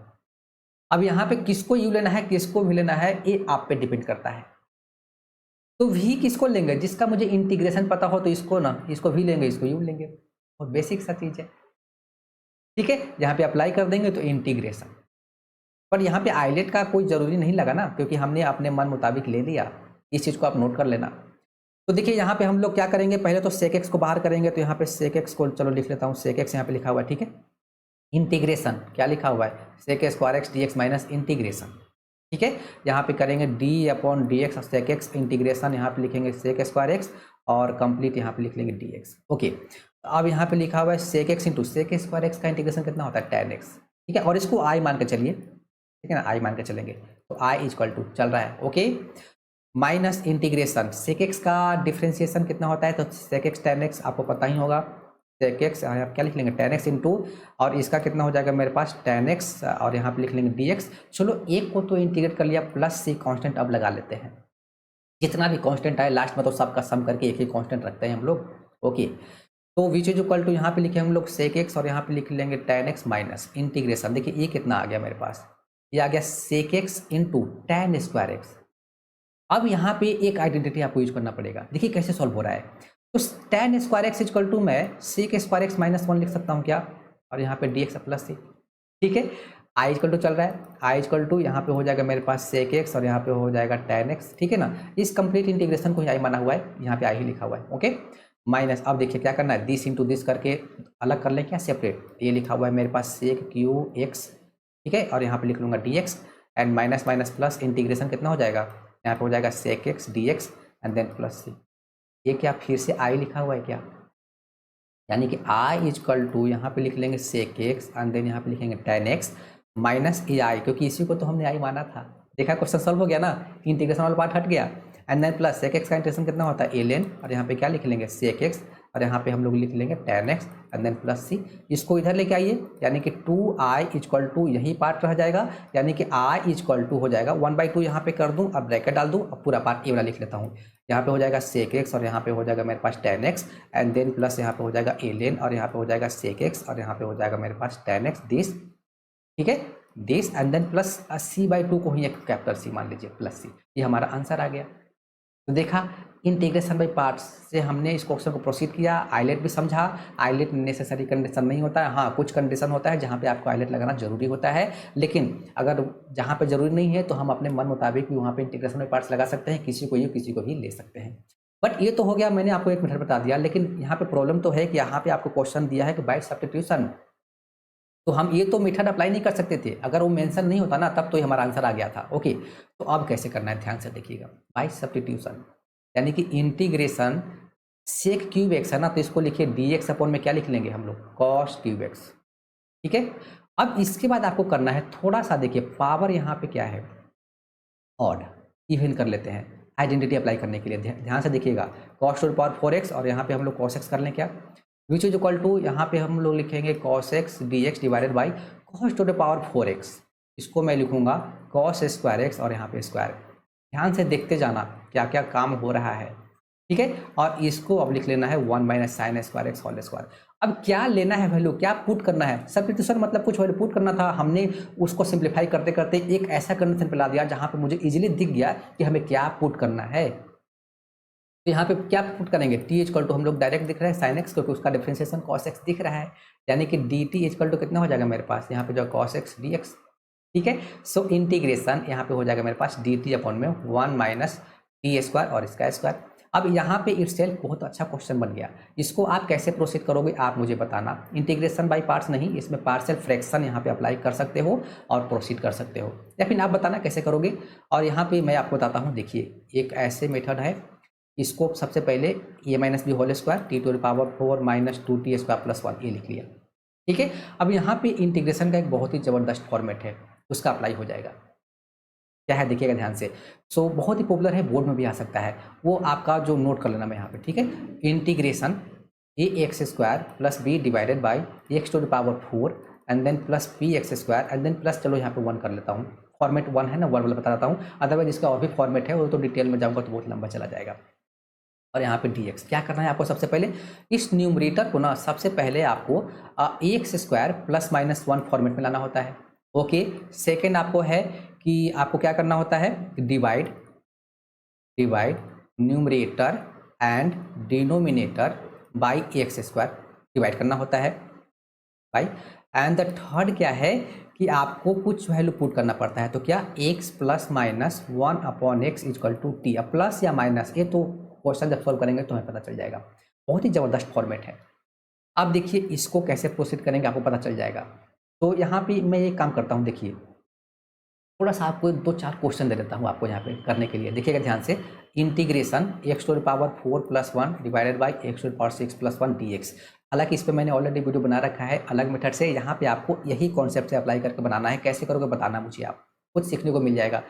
अब यहाँ पे किसको यू लेना है किसको भी लेना है ये आप पे डिपेंड करता है। तो भी किसको लेंगे, जिसका मुझे इंटीग्रेशन पता हो तो इसको ना, इसको भी लेंगे, इसको यू लेंगे। और बेसिक सा चीज़ है, ठीक है। यहाँ पे अप्लाई कर देंगे तो इंटीग्रेशन, पर यहाँ पे आइलेट का कोई ज़रूरी नहीं लगा ना, क्योंकि हमने अपने मन मुताबिक ले लिया। इस चीज़ को आप नोट कर लेना। तो देखिए यहाँ पे हम लोग क्या करेंगे, पहले तो सेक एक्स को बाहर करेंगे, तो यहाँ पे सेक एक्स को चलो लिख लेता हूँ, सेक एक्स यहाँ पे लिखा हुआ है, ठीक है। इंटीग्रेशन क्या लिखा हुआ है, sec square x D x minus integration, ठीक है। यहाँ पे करेंगे d upon d x sec x integration, यहाँ पे लिखेंगे सेक स्क्वायर एक्स और कंप्लीट यहाँ पे लिख लेंगे डी एक्स, ओके। अब यहाँ पे लिखा हुआ है sec x into sec square x का इंटीग्रेशन कितना होता है, tan एक्स, ठीक है। और इसको आई मान के चलिए, ठीक है ना, आई मान के चलेंगे, तो आई इक्वल टू चल रहा है, okay, minus integration sec x का डिफ्रेंसिएशन कितना होता है, तो सेक एक्स tan एक्स आपको पता ही होगा, सेक एक्स आप क्या लिख लेंगे tan एक्स इंटू, और इसका कितना हो जाएगा मेरे पास tan एक्स, और यहाँ पे लिख लेंगे dx। चलो एक को तो इंटीग्रेट कर लिया, प्लस सी कांस्टेंट अब लगा लेते हैं, जितना भी कांस्टेंट आए लास्ट में तो सबका सम करके एक ही कांस्टेंट रखते हैं हम लोग, ओके। तो विच इज इक्वल टू यहाँ पे लिखे हम लोग सेक एक्स और यहाँ पे लिख लेंगे tan एक्स माइनस इंटीग्रेशन, देखिए ये कितना आ गया मेरे पास, ये आ गया sec x into tan square x. अब यहाँ पे एक आइडेंटिटी आपको यूज करना पड़ेगा, देखिए कैसे सॉल्व हो रहा है। तो tan square x equal to मैं सेक स्क्वायर एक्स माइनस 1 लिख सकता हूँ क्या, और यहाँ पे डी एक्स प्लस सी, ठीक है। आई इक्वल टू चल रहा है, आई इक्वल टू यहाँ पे हो जाएगा मेरे पास सेक एक्स और यहाँ पे हो जाएगा tan एक्स, ठीक है ना। इस कंप्लीट इंटीग्रेशन को ही आई माना हुआ है, यहाँ पे आई ही लिखा हुआ है, ओके। माइनस अब देखिए क्या करना है, दिस इंटू दिस करके अलग कर लें क्या, सेपरेट, ये लिखा हुआ है मेरे पास सेक क्यू एक्स, ठीक है, और यहाँ पे लिख लूँगा D X and minus minus plus integration कितना हो जाएगा, यहाँ पे हो जाएगा sec X D X and then plus C. ये क्या फिर से आई लिखा हुआ है क्या, यानी कि आई इजकल टू यहाँ पे लिख लेंगे सेक एक्स एंड देन यहाँ पे लिखेंगे tan एक्स माइनस ए आई, क्योंकि इसी को तो हमने आई माना था। देखा क्वेश्चन सॉल्व हो गया ना, इंटीग्रेशन वाला पार्ट हट गया। And then plus sec x का इंटीग्रेशन कितना होता है एलेन, और यहाँ पे क्या लिख लेंगे सेक एक्स, और यहाँ पे हम लोग लिख लेंगे tan x and then plus C. इसको इधर लेके आइए, यानी कि 2i इजक्वल टू यही पार्ट रह जाएगा, यानी कि i इजक्वल टू हो जाएगा 1/2 यहाँ पे कर दूँ, अब ब्रैकेट डाल दूँ, अब पूरा पार्ट ए वाला लिख लेता हूँ। यहाँ पे हो जाएगा सेक एक्स और यहाँ पे हो जाएगा मेरे पास tan x and then plus यहाँ पे हो जाएगा एलेन और यहाँ पे हो जाएगा सेक एक्स और यहाँ पे हो जाएगा मेरे पास tan एक्स दिस, ठीक है, this and then plus c/2 को ही एक कैपिटल सी मान लीजिए प्लस सी, ये हमारा आंसर आ गया। तो देखा इंटीग्रेशन बाय पार्ट्स से हमने इस क्वेश्चन को प्रोसीड किया, आइलेट भी समझा। आइलेट नेसेसरी कंडीशन नहीं होता है, हाँ कुछ कंडीशन होता है जहाँ पे आपको आइलेट लगाना जरूरी होता है, लेकिन अगर जहाँ पे जरूरी नहीं है तो हम अपने मन मुताबिक भी वहाँ पे इंटीग्रेशन बाय पार्ट्स लगा सकते हैं, किसी को ये किसी को भी ले सकते हैं। बट ये तो हो गया, मैंने आपको एक मेथड बता दिया, लेकिन यहाँ पे प्रॉब्लम तो है कि यहाँ पे आपको क्वेश्चन दिया है कि बाय सब्स्टिट्यूशन, तो हम ये तो मेथड अप्लाई नहीं कर सकते थे, अगर वो मेंशन नहीं होता ना तब तो हमारा आंसर आ गया था, ओके। तो अब कैसे करना है ध्यान से देखिएगा, बाय सब्स्टिट्यूशन यानी कि इंटीग्रेशन सेक क्यूब एक्स है ना, तो इसको लिखिए डी एक्स अपॉन में क्या लिख लेंगे हम लोग कॉस क्यूब एक्स, ठीक है। अब इसके बाद आपको करना है थोड़ा सा, देखिए पावर यहाँ पे क्या है ऑड, इवन कर लेते हैं आइडेंटिटी अप्लाई करने के लिए, ध्यान से देखिएगा, cos two the power 4x और यहाँ पे हम लोग कॉस एक्स कर लें क्या, विच इज इक्वल टू यहाँ पे हम लोग लिखेंगे cos x D x divided by cos two the power 4x, इसको मैं लिखूंगा कॉस स्क्वायर एक्स और यहाँ पे स्क्वायर। ध्यान से देखते जाना क्या क्या काम हो रहा है, ठीक है। और इसको अब लिख लेना है 1 minus sine square x whole square. अब क्या लेना है वैल्यू, क्या पुट करना है, सब्स्टिट्यूशन मतलब कुछ वैल्यू पुट करना था, हमने उसको सिंप्लीफाई करते करते एक ऐसा कंडीशन पे ला दिया जहाँ पे मुझे इजीली दिख गया कि हमें क्या पुट करना है। तो यहाँ पे क्या पुट करेंगे, टी इक्वल टू हम लोग डायरेक्ट दिख रहा है साइन एक्स, क्योंकि उसका डिफरेंशिएशन कॉस एक्स दिख रहा है, यानी कि डी टी इक्वल टू कितना हो जाएगा मेरे पास यहाँ पे जो कॉस एक्स डी एक्स, ठीक है। सो इंटीग्रेशन यहाँ पे हो जाएगा मेरे पास डी टी अपॉन में 1 माइनस टी स्क्वायर और इसका स्क्वायर। अब यहाँ पे इटसेल्फ बहुत अच्छा क्वेश्चन बन गया, इसको आप कैसे प्रोसीड करोगे आप मुझे बताना। इंटीग्रेशन बाय पार्ट्स नहीं, इसमें पार्शियल फ्रैक्शन यहाँ पे अप्लाई कर सकते हो और प्रोसीड कर सकते हो, या फिर आप बताना कैसे करोगे। और यहाँ पे मैं आपको बताता हूँ, देखिए एक ऐसे मेथड है, इसको सबसे पहले A minus B whole square T to the power 4 minus 2t square plus 1 ये लिख लिया, ठीक है। अब यहाँ पे इंटीग्रेशन का एक बहुत ही ज़बरदस्त फॉर्मेट है, उसका अप्लाई हो जाएगा, क्या है देखिएगा ध्यान से। सो बहुत ही पॉपुलर है, बोर्ड में भी आ सकता है, वो आपका जो नोट कर लेना मैं यहाँ पे, ठीक है। Integration a x square plus b divided by x to the power 4 and then plus b x square and then plus, चलो यहाँ पे 1 कर लेता हूँ, फॉर्मेट 1 है ना, 1 वाला बता देता हूँ, अदरवाइज इसका और भी फॉर्मेट है वो तो डिटेल में जाऊँगा तो बहुत लंबा चला जाएगा। और यहाँ पे डी एक्स क्या करना है आपको, सबसे पहले इस न्यूमरेटर को ना सबसे पहले आपको x square plus minus 1 format में लाना होता है, ओके। सेकेंड आपको है कि आपको क्या करना होता है, divide numerator and denominator by x square, divide करना होता है बाई। एंड द थर्ड क्या है कि आपको कुछ वैल्यू पुट करना पड़ता है, तो क्या x plus minus 1/x equal to t. अब प्लस या माइनस ये तो क्वेश्चन जब सॉल्व करेंगे तो हमें पता चल जाएगा। बहुत ही ज़बरदस्त फॉर्मेट है। अब देखिए इसको कैसे प्रोसीड करेंगे आपको पता चल जाएगा। तो यहाँ पे मैं ये काम करता हूँ, देखिए थोड़ा सा आपको 2-4 क्वेश्चन दे देता हूँ आपको यहाँ पे करने के लिए। देखिएगा ध्यान से, integration x⁴ plus 1 divided by x⁴ plus 1 dx। हालांकि इस पर मैंने ऑलरेडी वीडियो बना रखा है अलग मेथड से। यहाँ पे आपको यही कॉन्सेप्ट से अप्लाई करके बनाना है। कैसे करोगे बताना मुझे, आप कुछ सीखने को मिल जाएगा।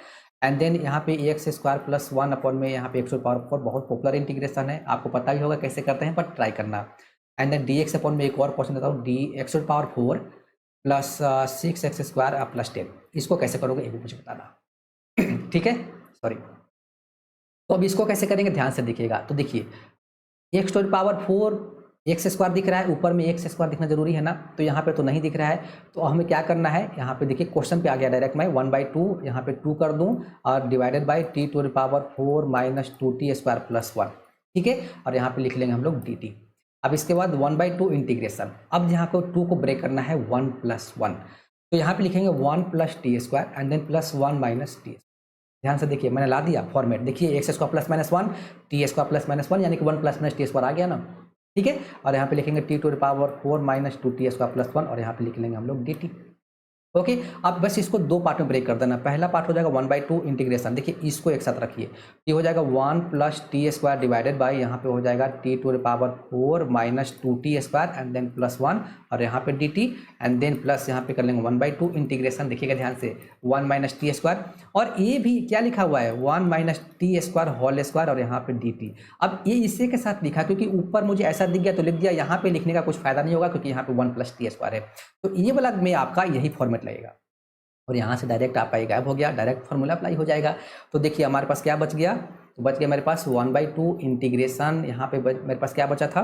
एंड देन यहाँ पे x² प्लस 1 अपॉन में यहाँ पे x⁴ बहुत पॉपुलर इंटीग्रेशन है, आपको पता ही होगा कैसे करते हैं, बट ट्राई करना। एंड देन dx अपॉन में एक और क्वेश्चन देता हूँ, x⁴ प्लस 6x² प्लस 10। इसको कैसे करोगे ये भी मुझे बताना। ठीक है, सॉरी। तो अब इसको कैसे करेंगे ध्यान से देखिएगा। तो देखिए x⁴ x² दिख रहा है, ऊपर में x² दिखना जरूरी है ना, तो यहाँ पे तो नहीं दिख रहा है। तो हमें क्या करना है, यहाँ पे देखिए क्वेश्चन पे आ गया डायरेक्ट, मैं 1/2 यहाँ पे 2 कर दूँ और divided by t⁴ minus 2t² plus 1। ठीक है, और यहाँ पे लिख लेंगे हम लोग dt। अब इसके बाद 1/2 इंटीग्रेशन। अब यहाँ को 2 को ब्रेक करना है 1 प्लस 1, तो यहाँ पे लिखेंगे 1 plus t² and then plus 1 minus t. ध्यान से देखिए मैंने ला दिया फॉर्मेट, देखिए x² plus minus 1 t² plus minus 1 यानी कि 1 प्लस माइनस t² आ गया ना। ठीक है, और यहाँ पे लिखेंगे t⁴ माइनस 2t² प्लस 1 और यहाँ पे लिख लेंगे हम लोग dt। ओके, अब बस इसको 2 पार्ट में ब्रेक कर देना। पहला पार्ट हो जाएगा 1/2 इंटीग्रेशन, देखिए इसको एक साथ रखिए, ये हो जाएगा 1 प्लस t² डिवाइडेड बाई यहाँ पे हो जाएगा t⁴ minus 2t² and then plus 1 और यहाँ पे dt एंड देन प्लस यहाँ पे कर लेंगे 1/2 इंटीग्रेशन। देखिएगा ध्यान से 1 माइनस t² और ये भी क्या लिखा हुआ है 1 माइनस t² होल स्क्वायर और यहाँ पे dt। अब ये इसी के साथ लिखा क्योंकि ऊपर मुझे ऐसा दिख गया तो लिख दिया, यहाँ पे लिखने का कुछ फायदा नहीं होगा क्योंकि यहाँ पे 1 प्लस t² है। तो ये वाला में आपका यही फॉर्मेट लगेगा और यहाँ से डायरेक्ट आपका ये गायब हो गया, डायरेक्ट फॉर्मूला अप्लाई हो जाएगा। तो देखिए हमारे पास क्या बच गया, तो बच गया मेरे पास 1/2 इंटीग्रेशन, यहाँ पे मेरे पास क्या बचा था,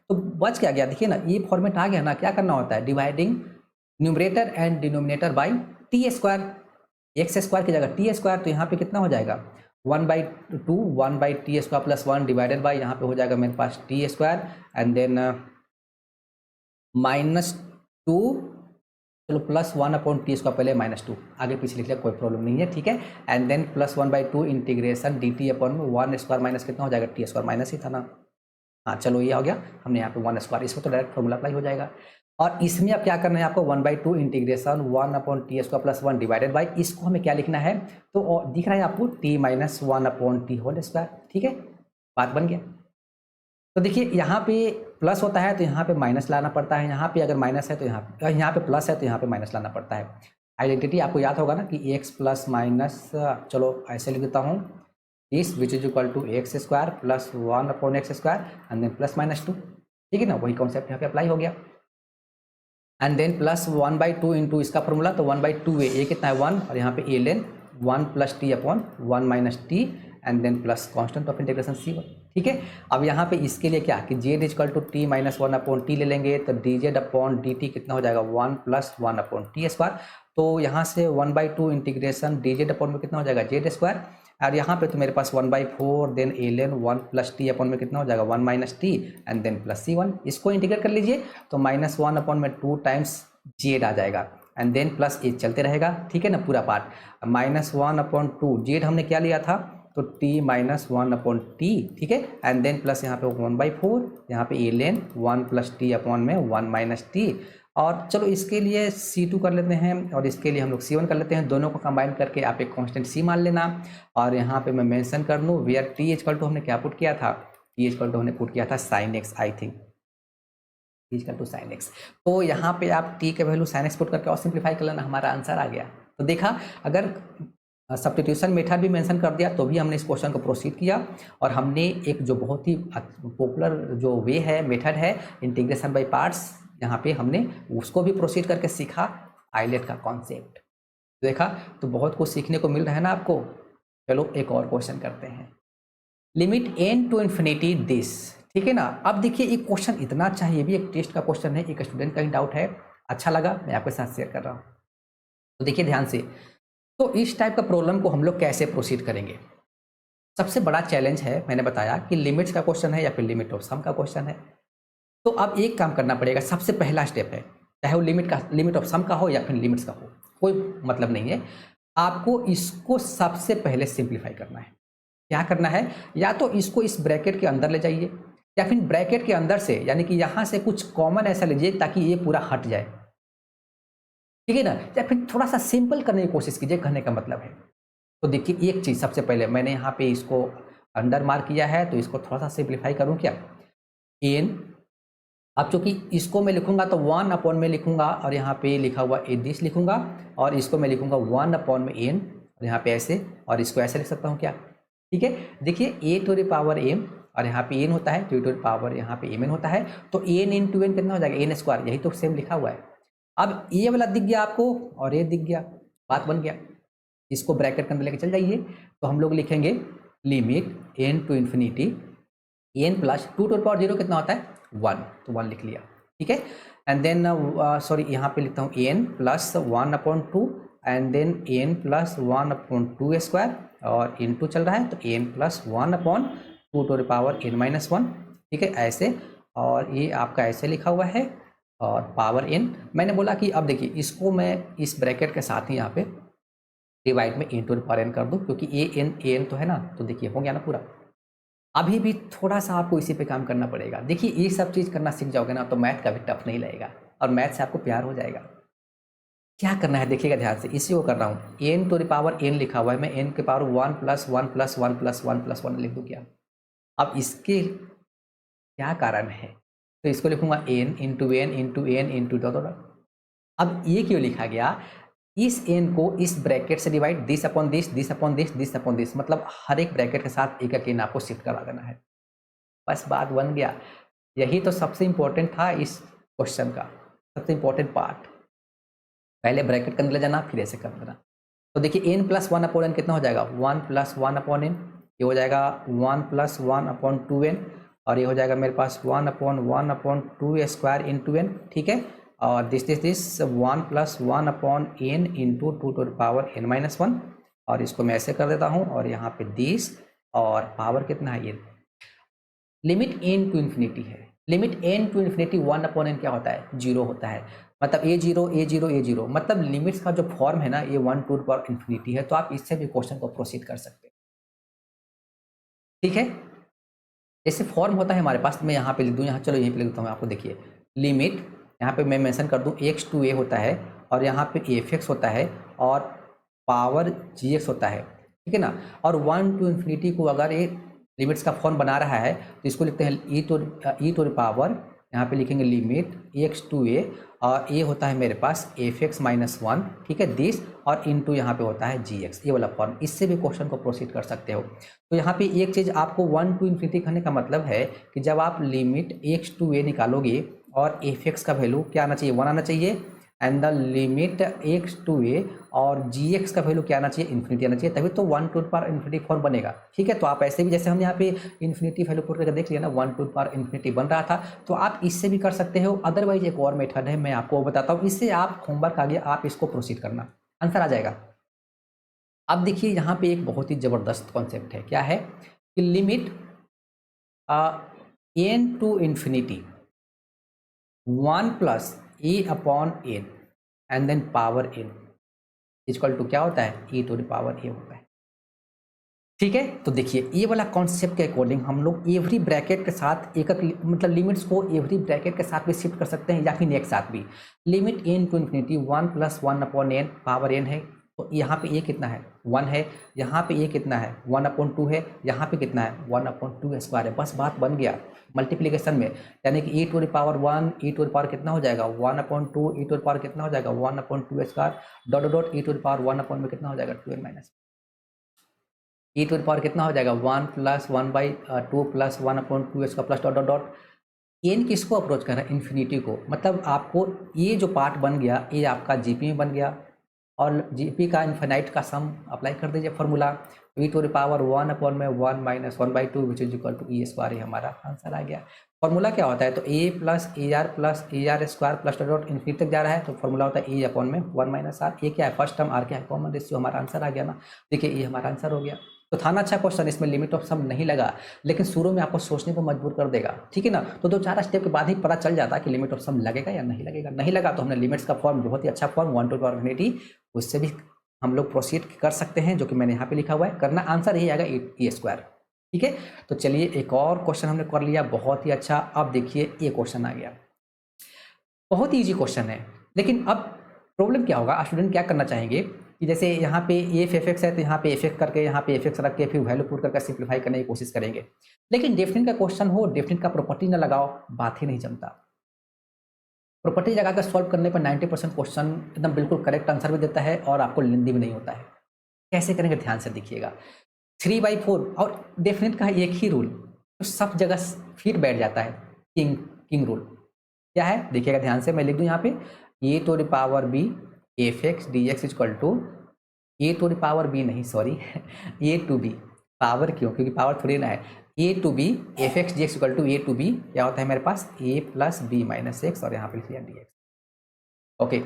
तो बच क्या गया, देखिए ना ये फॉर्मेट आ गया ना। क्या करना होता है, dividing numerator and denominator by t², x² की जगह t², तो यहाँ पे कितना हो जाएगा 1/2 1/t² प्लस 1 डिवाइडेड बाई यहाँ पे हो जाएगा मेरे पास t² एंड देन माइनस 2, चलो प्लस 1/t², पहले माइनस 2 आगे पीछे लिख लिया कोई प्रॉब्लम नहीं है। ठीक है, and then plus 1/2 integration dt upon 1² minus कितना हो जाएगा t² माइनस ही था ना। हाँ चलो ये हो गया, हमने यहाँ पे 1², इसको तो डायरेक्ट फॉर्मूला अप्लाई हो जाएगा। और इसमें अब क्या करना है आपको 1/2 integration 1/t² plus 1 divided by, इसको हमें क्या लिखना है, तो दिख रहा है आपको t minus 1/t whole square. ठीक है, बात बन गया। तो देखिए यहाँ पे प्लस होता है तो यहाँ पे माइनस लाना पड़ता है, यहाँ पे अगर माइनस है तो यहाँ पे प्लस है तो यहाँ पे माइनस लाना पड़ता है। आइडेंटिटी आपको याद होगा ना कि x प्लस माइनस, चलो ऐसे लिख देता हूँ, इस which is equal to x² plus 1/x² and then plus minus 2। ठीक है ना, वही कॉन्सेप्ट यहाँ पे अप्लाई हो गया। एंड देन प्लस 1/2 इंटू इसका फॉर्मूला, तो 1/2 है, ये कितना है 1 और यहाँ पे ln 1 plus t upon 1 minus t and then plus constant of integration c1। ठीक है, अब यहाँ पे इसके लिए क्या कि z equal to t minus 1/t ले लेंगे, तो dz अपॉन dt कितना हो जाएगा 1 प्लस 1/t²। तो यहाँ से 1/2 इंटीग्रेशन dz अपॉन में कितना हो जाएगा z², और यहाँ पे तो मेरे पास 1/4 then ln 1 plus t upon में कितना हो जाएगा 1 minus t and then plus c1। इसको इंटीग्रेट कर लीजिए तो माइनस 1 अपॉन में 2 टाइम्स z आ जाएगा एंड देन प्लस ए चलते रहेगा। ठीक है ना, पूरा पार्ट माइनस 1/2 z हमने क्या लिया था, तो t माइनस 1/t। ठीक है, एंड देन प्लस यहाँ पे 1/4, यहाँ पे ln 1 प्लस टी अपॉन में 1 माइनस टी, और चलो इसके लिए c2 कर लेते हैं और इसके लिए हम लोग c1 कर लेते हैं। दोनों को कंबाइन करके आप एक कांस्टेंट c मान लेना और यहाँ पे मैं मेंशन कर दूँ वेयर t इक्वल टू हमने क्या पुट किया था, t इक्वल टू हमने पुट किया था sin x, I think t equal to sin x। तो यहाँ पे आप t के वैल्यू sin x पुट करके और सिंप्लीफाई कर लेना, हमारा आंसर आ गया। तो देखा, अगर सब्स्टिट्यूशन मेथड भी मेंशन कर दिया तो भी हमने इस क्वेश्चन को प्रोसीड किया और हमने एक जो बहुत ही पॉपुलर जो वे है मेथड है इंटीग्रेशन बाय पार्ट्स, यहाँ पे हमने उसको भी प्रोसीड करके सीखा, आइलेट का कॉन्सेप्ट देखा। तो बहुत कुछ सीखने को मिल रहा है ना आपको। चलो एक और क्वेश्चन करते हैं, limit n to infinity this. ठीक है ना, अब देखिए एक क्वेश्चन इतना अच्छा है, ये भी एक टेस्ट का क्वेश्चन है, एक स्टूडेंट का ही डाउट है, अच्छा लगा मैं आपके साथ शेयर कर रहा हूँ। तो देखिए ध्यान से, तो इस टाइप का प्रॉब्लम को हम लोग कैसे प्रोसीड करेंगे। सबसे बड़ा चैलेंज है, मैंने बताया कि लिमिट्स का क्वेश्चन है या फिर लिमिट ऑफ सम का क्वेश्चन है। तो अब एक काम करना पड़ेगा, सबसे पहला स्टेप है, चाहे वो लिमिट ऑफ सम का हो या फिर लिमिट्स का हो, कोई मतलब नहीं है, आपको इसको सबसे पहले सिंप्लीफाई करना है। क्या करना है, या तो इसको इस ब्रैकेट के अंदर ले जाइए, या फिर ब्रैकेट के अंदर से यानी कि यहां से कुछ कॉमन ऐसा लीजिए ताकि ये पूरा हट जाए, ठीक है ना, या फिर थोड़ा सा सिंपल करने की कोशिश कीजिए, कहने का मतलब है। तो देखिए एक चीज सबसे पहले मैंने यहाँ पे इसको अंडर मार्क किया है, तो इसको थोड़ा सा सिंप्लीफाई करूँ क्या, एन, अब चूंकि इसको मैं लिखूंगा तो 1 अपॉन में लिखूंगा, और यहाँ पे लिखा हुआ ए दिस लिखूंगा, और इसको मैं लिखूंगा 1 अपॉन में एन, और यहाँ पे ऐसे, और इसको ऐसे लिख सकता हूँ क्या, ठीक है। देखिए ए टू द पावर एम, और यहाँ पे एन होता है, टू टू द पावर यहाँ पे एम एन होता है, तो एन इन टू एन कितना हो जाएगा, एन स्क्वायर, यही तो सेम लिखा हुआ है। अब ये वाला दिख गया आपको और ये दिख गया, बात बन गया। इसको ब्रैकेट के अंदर लेके चल जाइए, तो हम लोग लिखेंगे limit n to infinity n plus two to power zero कितना होता है 1, तो 1 लिख लिया, ठीक है। एंड देन सॉरी यहाँ पे लिखता हूँ n plus 1 upon 2, and then n plus 1 upon 2 square, और इन टू चल रहा है तो n plus 1 upon 2 to the power n minus 1, ठीक है ऐसे, और ये आपका ऐसे लिखा हुआ है, और पावर एन मैंने बोला कि अब देखिए इसको मैं इस ब्रैकेट के साथ ही यहाँ पे डिवाइड में इन टू द पावर एन कर दूँ, क्योंकि ए एन तो है ना, तो देखिए हो गया ना पूरा। अभी भी थोड़ा सा आपको इसी पे काम करना पड़ेगा। देखिए ये सब चीज़ करना सीख जाओगे ना तो मैथ का भी टफ नहीं लगेगा, और मैथ से आपको प्यार हो जाएगा। क्या करना है देखिएगा ध्यान से, इसी को कर रहा हूँ, n to the power n लिखा हुआ है, मैं एन के power 1 plus 1 plus 1 plus 1 plus 1 लिख दूँ क्या। अब इसके क्या कारण है, तो इसको लिखूंगा n into n into n into dot. अब ये क्यों लिखा गया, इस एन को इस ब्रैकेट से divide, this upon this, this upon this, this upon this, मतलब हर एक ब्रैकेट के साथ एक एक एन आपको शिफ्ट करा देना है, बस बात बन गया। यही तो सबसे इंपॉर्टेंट था इस क्वेश्चन का, सबसे इंपॉर्टेंट पार्ट, पहले ब्रैकेट के अंदर ले जाना फिर ऐसे कर देना। तो देखिए एन प्लस 1 अपॉन एन कितना हो जाएगा, 1 प्लस 1 अपॉन एन, ये हो जाएगा 1 प्लस 1 अपॉन 2n, और ये हो जाएगा मेरे पास 1 अपॉन 2 स्क्वायर इंटू एन, ठीक है, और this 1 plus 1 upon n into 2 to the power n minus 1, और इसको मैं ऐसे कर देता हूँ, और यहाँ पे दिस, और पावर कितना है ये, लिमिट एन टू इन्फिनिटी है, limit n to infinity 1 upon n क्या होता है, 0 होता है, मतलब ए जीरो, मतलब लिमिट्स का जो फॉर्म है ना ये 1 टू द पावर इन्फिनिटी है, तो आप इससे भी क्वेश्चन को प्रोसीड कर सकते हैं, ठीक है। जैसे फॉर्म होता है हमारे पास, मैं यहाँ पे लिख दूँ, यहाँ चलो यहीं पे लिख देता हूँ आपको, देखिए लिमिट यहाँ पे मैं मेंशन कर दूँ x टू a होता है, और यहाँ पे एफ होता है, और पावर gx होता है, ठीक है ना, और 1 टू इन्फिनिटी को अगर ये लिमिट्स का फॉर्म बना रहा है तो इसको लिखते हैं ई टू द पावर, यहाँ पे लिखेंगे लिमिट x टू a, और ये होता है मेरे पास एफ एक्स माइनस 1, ठीक है दिस, और इनटू यहाँ पे होता है gx, ये वाला फॉर्म, इससे भी क्वेश्चन को प्रोसीड कर सकते हो। तो यहाँ पे एक चीज़ आपको 1 टू इन्फिनिटी करने का मतलब है कि जब आप लिमिट x टू a निकालोगे और एफ एक्स का वैल्यू क्या आना चाहिए, 1 आना चाहिए, and the limit x to a और gx का वैल्यू क्या आना चाहिए, इन्फिनिटी आना चाहिए, तभी तो 1 to the power infinity form बनेगा, ठीक है। तो आप ऐसे भी, जैसे हम यहाँ पे इन्फिनिटी वैल्यू पुट करके देख लिया ना, 1 टू द पावर इन्फिनिटी बन रहा था, तो आप इससे भी कर सकते हो। अदरवाइज एक और मेथड है, मैं आपको बताता हूँ, इससे आप होमवर्क आ गया, आप इसको प्रोसीड करना, आंसर आ जाएगा। अब देखिए यहाँ पे एक बहुत ही जबरदस्त कॉन्सेप्ट है, क्या है कि limit n to infinity 1 plus e upon n and then power n equal to क्या होता है, e to the power a होता है, ठीक है। तो देखिए ये वाला कॉन्सेप्ट के अकॉर्डिंग हम लोग एवरी ब्रैकेट के साथ एक मतलब लिमिट्स को एवरी ब्रैकेट के साथ भी शिफ्ट कर सकते हैं, या फिर एक साथ भी। Limit n to infinity 1 plus 1 upon n power n है, तो यहाँ पे ये कितना है 1 है, यहाँ पे ये कितना है 1 अपॉन 2 है, यहाँ पे कितना है 1 अपॉन 2 स्क्वायर है, बस बात बन गया मल्टीप्लीकेशन में, यानी कि e to the power 1 e to the power कितना हो जाएगा 1 upon 2 e to the power कितना हो जाएगा 1 upon 2 square, dot dot e to the power 1 upon में कितना हो जाएगा 2n minus, e to the power कितना हो जाएगा 1 प्लस 1 बाई 2 प्लस 1 अपॉन 2 इसका plus dot dot dot. N किसको अप्रोच कर रहा है, इन्फिनिटी को, मतलब आपको ये जो पार्ट बन गया ये आपका जीपी में बन गया, और जीपी का इन्फिनाइट का सम अप्लाई कर दीजिए formula, e to the power 1 upon में 1 minus 1 by 2 which is equal to e square, ये हमारा आंसर आ गया। फॉर्मूला क्या होता है, तो a plus A R square plus dot infinity तक जा रहा है, तो फॉर्मूला होता है e अपॉन में 1 माइनस आर, ये क्या है फर्स्ट टर्म, आर क्या है कॉमन रेशियो, हमारा आंसर आ गया ना। देखिए ये हमारा आंसर हो गया। तो था ना अच्छा क्वेश्चन, इसमें लिमिट ऑफ सम नहीं लगा, लेकिन शुरू में आपको सोचने को मजबूर कर देगा, ठीक है ना। तो 2-4 स्टेप के बाद ही पता चल जाता है कि लिमिट ऑफ सम लगेगा या नहीं लगेगा। नहीं लगा तो हमने लिमिट्स का फॉर्म बहुत ही अच्छा form 1 to the power infinity, उससे भी हम लोग प्रोसीड कर सकते हैं, जो कि मैंने यहाँ पे लिखा हुआ है। करना आंसर यही आएगा ए स्क्वायर, ठीक है। तो चलिए एक और क्वेश्चन हमने कर लिया, बहुत ही अच्छा। अब देखिए ये क्वेश्चन आ गया, बहुत ही ईजी क्वेश्चन है, लेकिन अब प्रॉब्लम क्या होगा, स्टूडेंट क्या करना चाहेंगे कि जैसे यहाँ पे एफ एफ एक्स है तो यहाँ पे एफ एक्स करके यहाँ पे एफ एक्स रख के फिर वैल्यू पुट करके सिंप्लीफाई करने की कोशिश करेंगे। लेकिन डेफिनेट का क्वेश्चन हो, डेफिनेट का प्रॉपर्टी ना लगाओ, बात ही नहीं जमता। प्रॉपर्टी लगा कर सॉल्व करने पर 90% क्वेश्चन एकदम बिल्कुल करेक्ट आंसर भी देता है और आपको लेंदी भी नहीं होता है। कैसे करेंगे ध्यान से देखिएगा। 3/4 और डेफिनेट का एक ही रूल तो सब जगह फिट बैठ जाता है, किंग रूल। क्या है देखिएगा ध्यान से, मैं लिख दूं यहाँ पे A to the power B F X D x equal to A to the power B नहीं sorry A to B power, क्यों, क्योंकि पावर थोड़ी ना है। A to B F X D x equal to A to B क्या होता है मेरे पास A plus B minus X, और यहाँ पे लिख लिया डी एक्स। ओके,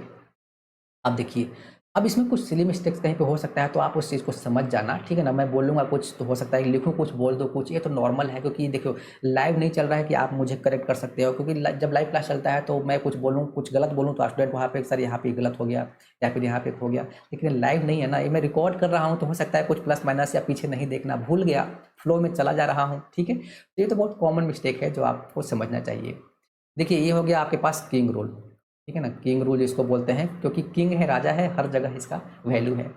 अब देखिए, अब इसमें कुछ सिली मिस्टेक्स कहीं पे हो सकता है, तो आप उस चीज़ को समझ जाना, ठीक है ना। मैं बोलूँगा कुछ तो हो सकता है लिखूँ कुछ, बोल दो कुछ, ये तो नॉर्मल है, क्योंकि देखो लाइव नहीं चल रहा है कि आप मुझे करेक्ट कर सकते हो, क्योंकि जब लाइव क्लास चलता है तो मैं कुछ बोलूँ कुछ गलत बोलूँ तो स्टूडेंट वहाँ पे सर यहाँ पे गलत हो गया या फिर यहाँ पे हो गया। लेकिन लाइव नहीं है ना, ये मैं रिकॉर्ड कर रहा हूँ, तो हो सकता है कुछ प्लस माइनस या पीछे नहीं देखना, भूल गया, फ्लो में चला जा रहा हूँ, ठीक है। तो ये तो बहुत कॉमन मिस्टेक है जो आपको समझना चाहिए। देखिए ये हो गया आपके पास किंग रूल, ठीक है ना। किंग रूल इसको बोलते हैं, क्योंकि किंग है, राजा है, हर जगह इसका वैल्यू है।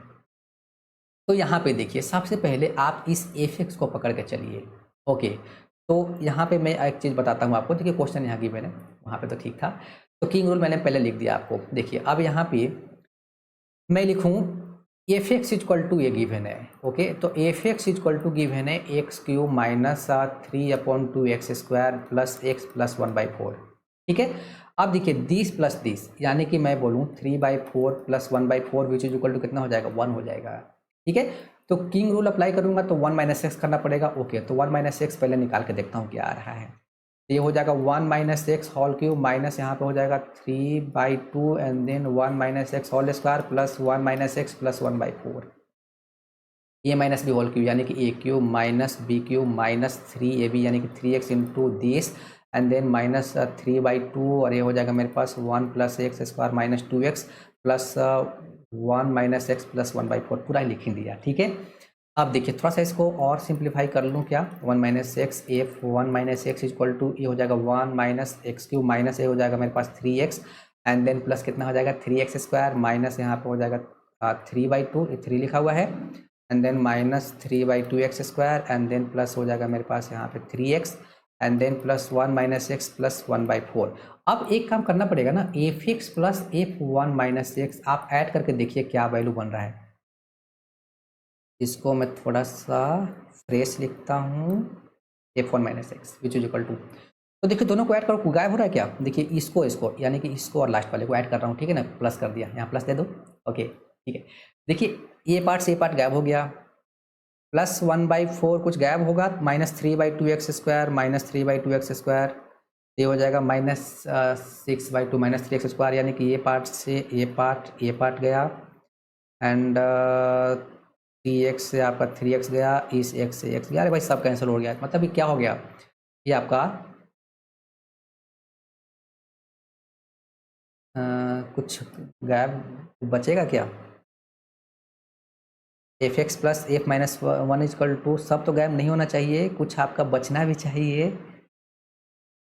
तो यहाँ पे देखिए सबसे पहले आप इस एफ एक्स को पकड़ के चलिए। ओके, तो यहाँ पे मैं एक चीज़ बताता हूँ आपको। देखिए क्वेश्चन यहाँ की मैंने, वहाँ पे तो ठीक था, तो किंग रूल मैंने पहले लिख दिया आपको। देखिए अब यहाँ पे मैं लिखूँ F X equal to A given है। ओके, तो F X equal to given है X cube minus 3/2x² plus X plus 1/4, ठीक है। अब देखिए दिस प्लस दिस, यानी कि मैं बोलूँ 3/4 plus 1/4 which is equal to कितना हो जाएगा, 1 हो जाएगा, ठीक है। तो किंग रूल अप्लाई करूंगा तो 1 माइनस एक्स करना पड़ेगा। ओके, तो 1 माइनस एक्स पहले निकाल के देखता हूँ क्या आ रहा है। ये हो जाएगा 1 minus x whole cube minus यहाँ पे हो जाएगा 3/2 and then 1 minus x whole square plus 1 minus x plus 1/4, A minus B whole cube यानी कि A cube minus B cube minus 3ab यानी कि 3x into this and then minus 3/2, और ये हो जाएगा मेरे पास 1 plus x square minus 2x plus 1 minus x plus 1/4, पूरा लिख ही दिया, ठीक है। अब देखिए थोड़ा सा इसको और सिंप्लीफाई कर लूँ क्या, 1 minus x f 1 minus x equal to ये हो जाएगा 1 माइनस एक्स क्यूब माइनस ये हो जाएगा मेरे पास 3x एंड देन प्लस कितना हो जाएगा 3x स्क्वायर माइनस यहाँ पे हो जाएगा 3/2, 3 लिखा हुआ है and then minus 3/2x square and then plus हो जाएगा मेरे पास यहाँ पे 3x and then plus 1 minus x plus 1/4। अब एक काम करना पड़ेगा ना, f x plus f 1 minus x आप ऐड करके देखिए क्या वैल्यू बन रहा है। इसको मैं थोड़ा सा फ्रेश लिखता हूँ, f1 minus x which is equal to, तो देखिए दोनों को ऐड करो, गायब हो रहा है क्या, देखिए इसको यानी कि इसको और लास्ट वाले को ऐड कर रहा हूँ, ठीक है ना, प्लस कर दिया, यहाँ प्लस दे दो। ओके ठीक है, देखिए ये पार्ट से ये पार्ट गायब हो गया, प्लस 1/4 कुछ गायब होगा, minus 3/2x square minus 3/2x square, ये हो जाएगा माइनस 6/2 माइनस 3x स्क्वायर, यानी कि ये पार्ट से ये पार्ट गया एंड 3x से आपका 3x गया, इस x से x गया, अरे भाई सब कैंसिल हो गया, मतलब ये क्या हो गया, ये आपका कुछ गायब बचेगा क्या, f x plus f minus 1 equal to, सब तो गायब नहीं होना चाहिए, कुछ आपका बचना भी चाहिए,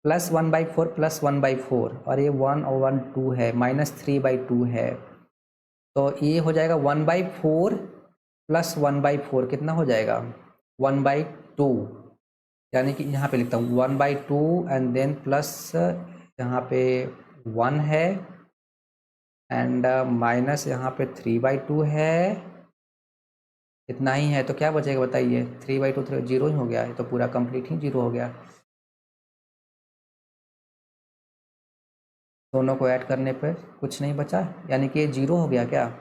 प्लस 1/4 प्लस 1/4 और ये 1 और 1 2 है, माइनस 3/2 है, तो ये हो जाएगा 1/4 प्लस 1/4 कितना हो जाएगा 1/2, यानी कि यहाँ पे लिखता हूँ 1/2 एंड देन प्लस यहाँ पे 1 है एंड माइनस यहाँ पे 3/2 है, इतना ही है, तो क्या बचेगा बताइए, 3/2 जीरो ही हो गया है, तो पूरा कंप्लीट ही जीरो हो गया। दोनों को ऐड करने पर कुछ नहीं बचा, यानी कि ये जीरो हो गया क्या,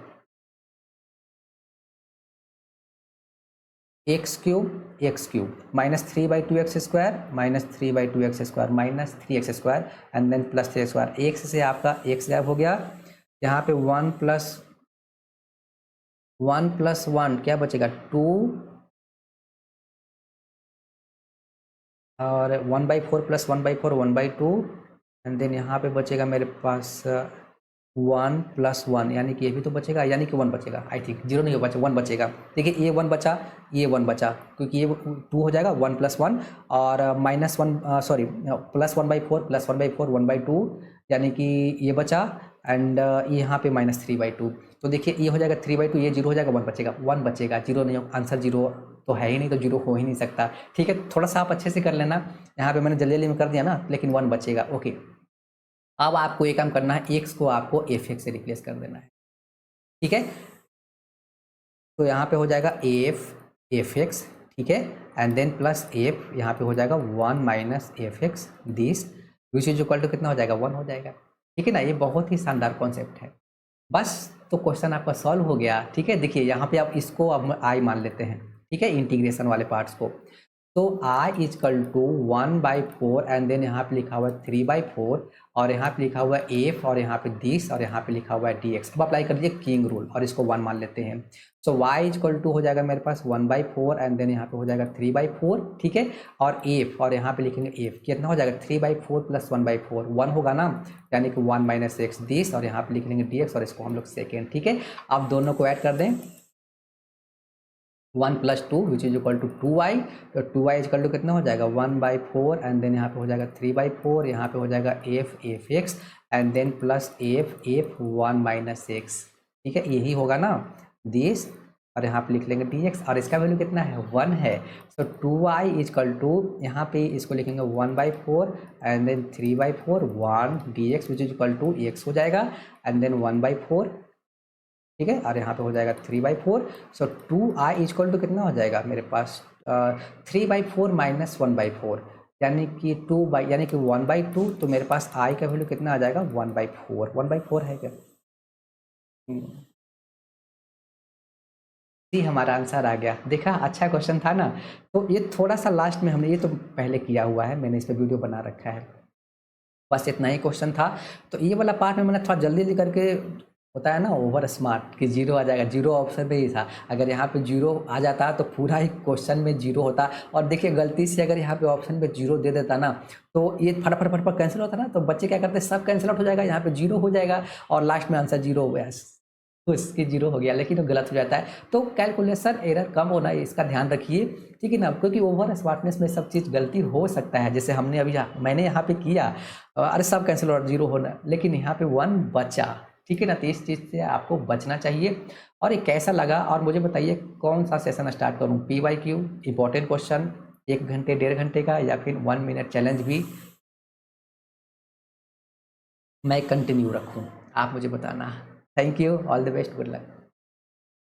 x cube minus 3/2x square minus 3/2x square minus 3x square and then plus 3 square, x से आपका एक्स गायब हो गया, यहाँ पे 1 प्लस 1 क्या बचेगा 2 और 1/4 प्लस 1/4 1/2 एंड देन यहाँ पे बचेगा मेरे पास 1 प्लस 1 यानी कि ये भी तो बचेगा, यानी कि 1 बचेगा। आई थिंक जीरो नहीं हो बचा, 1 बचेगा। देखिए ये 1 बचा, ये 1 बचा, क्योंकि ये 2 हो जाएगा 1 प्लस 1 और -1 सॉरी प्लस 1/4 प्लस 1/4 1/2 यानी कि ये बचा एंड यहाँ पे -3/2। तो देखिए ये हो जाएगा 3/2, ये जीरो हो जाएगा, 1 बचेगा, 1 बचेगा, जीरो नहीं हो, आंसर जीरो तो है ही नहीं, तो जीरो हो ही नहीं सकता। ठीक है, थोड़ा सा आप अच्छे से कर लेना, यहाँ पे मैंने जल्दी जल्दी में कर दिया ना, लेकिन 1 बचेगा। ओके, अब आपको ये काम करना है, एक्स को आपको एफ एक्स से रिप्लेस कर देना है। ठीक है, तो यहाँ पे हो जाएगा एफ एक्स, ठीक है, एंड देन प्लस एफ, यहाँ पे हो जाएगा 1 minus f x this which is equal to कितना हो जाएगा, 1 हो जाएगा। ठीक है ना, ये बहुत ही शानदार कॉन्सेप्ट है। बस तो क्वेश्चन आपका सॉल्व हो गया। ठीक है, देखिए यहाँ पे आप इसको अब आई मान लेते हैं, ठीक है, इंटीग्रेशन वाले पार्ट्स को। तो आई इजकल टू 1/4 एंड देन यहाँ पे लिखा हुआ है 3/4 और यहाँ पे लिखा हुआ है एफ और यहाँ पे दिस और यहाँ पे लिखा हुआ है डी एक्स। अब अप्लाई कर दीजिए किंग रूल और इसको 1 मान लेते हैं। सो वाई इजकल टू हो जाएगा मेरे पास 1/4 एंड देन यहाँ पे हो जाएगा 3/4, ठीक है, और एफ और यहाँ पे लिखेंगे एफ, कितना हो जाएगा 3/4 प्लस 1/4 1 होगा ना, यानी कि 1 माइनस एक्स दिस और यहाँ पे लिख लेंगे डी एक्स और इसको हम लोग सेकेंड। ठीक है, अब दोनों को ऐड कर दें, 1 plus 2 which is equal to 2y, तो 2y इज इक्वल टू कितना हो जाएगा 1/4 एंड देन यहाँ पे हो जाएगा 3/4, यहाँ पे हो जाएगा f x and then plus f 1 minus x. ठीक है, यही होगा ना दिस और यहाँ पे लिख लेंगे dx और इसका वैल्यू कितना है 1 है। सो 2y इज इक्वल टू यहाँ पे इसको लिखेंगे 1/4 and then 3/4 1 dx which is equal to x हो जाएगा एंड देन 1/4, ठीक है, और यहाँ पे हो जाएगा 3/4। सो 2i इजक्वल टू कितना हो जाएगा मेरे पास 3/4 माइनस 1/4 यानी कि 1/2, तो मेरे पास i का वैल्यू कितना आ जाएगा 1/4 है क्या? जी, हमारा आंसर आ गया। देखा, अच्छा क्वेश्चन था ना। तो ये थोड़ा सा लास्ट में हमने ये तो पहले किया हुआ है, मैंने इस पर वीडियो बना रखा है, बस इतना ही क्वेश्चन था। तो ये वाला पार्ट में मैंने थोड़ा जल्दी जल्दी करके, होता है ना ओवर स्मार्ट कि जीरो आ जाएगा, जीरो ऑप्शन पे ही था। अगर यहाँ पे जीरो आ जाता तो पूरा ही क्वेश्चन में जीरो होता। और देखिए गलती से अगर यहाँ पे ऑप्शन पे जीरो दे देता ना तो ये फटाफट फटाफट कैंसिल होता ना, तो बच्चे क्या करते, सब कैंसिल आउट हो जाएगा, यहाँ पे जीरो हो जाएगा और लास्ट में आंसर जीरो हो गया, तो इसके जीरो हो गया, लेकिन वो गलत हो जाता है। तो कैलकुलेशन एरर कम होना है, इसका ध्यान रखिए, ठीक है ना, क्योंकि ओवर स्मार्टनेस में सब चीज़ गलती हो सकता है। जैसे हमने अभी मैंने यहाँ पे किया, अरे सब कैंसिल और जीरो होना, लेकिन यहाँ पे 1 बचा। ठीक है ना, तो इस चीज़ से आपको बचना चाहिए। और ये कैसा लगा और मुझे बताइए कौन सा सेशन स्टार्ट करूँ, PYQ इंपॉर्टेंट क्वेश्चन 1 घंटे 1.5 घंटे का, या फिर 1 मिनट चैलेंज भी मैं कंटिन्यू रखूँ, आप मुझे बताना। Thank you, all the best, good luck.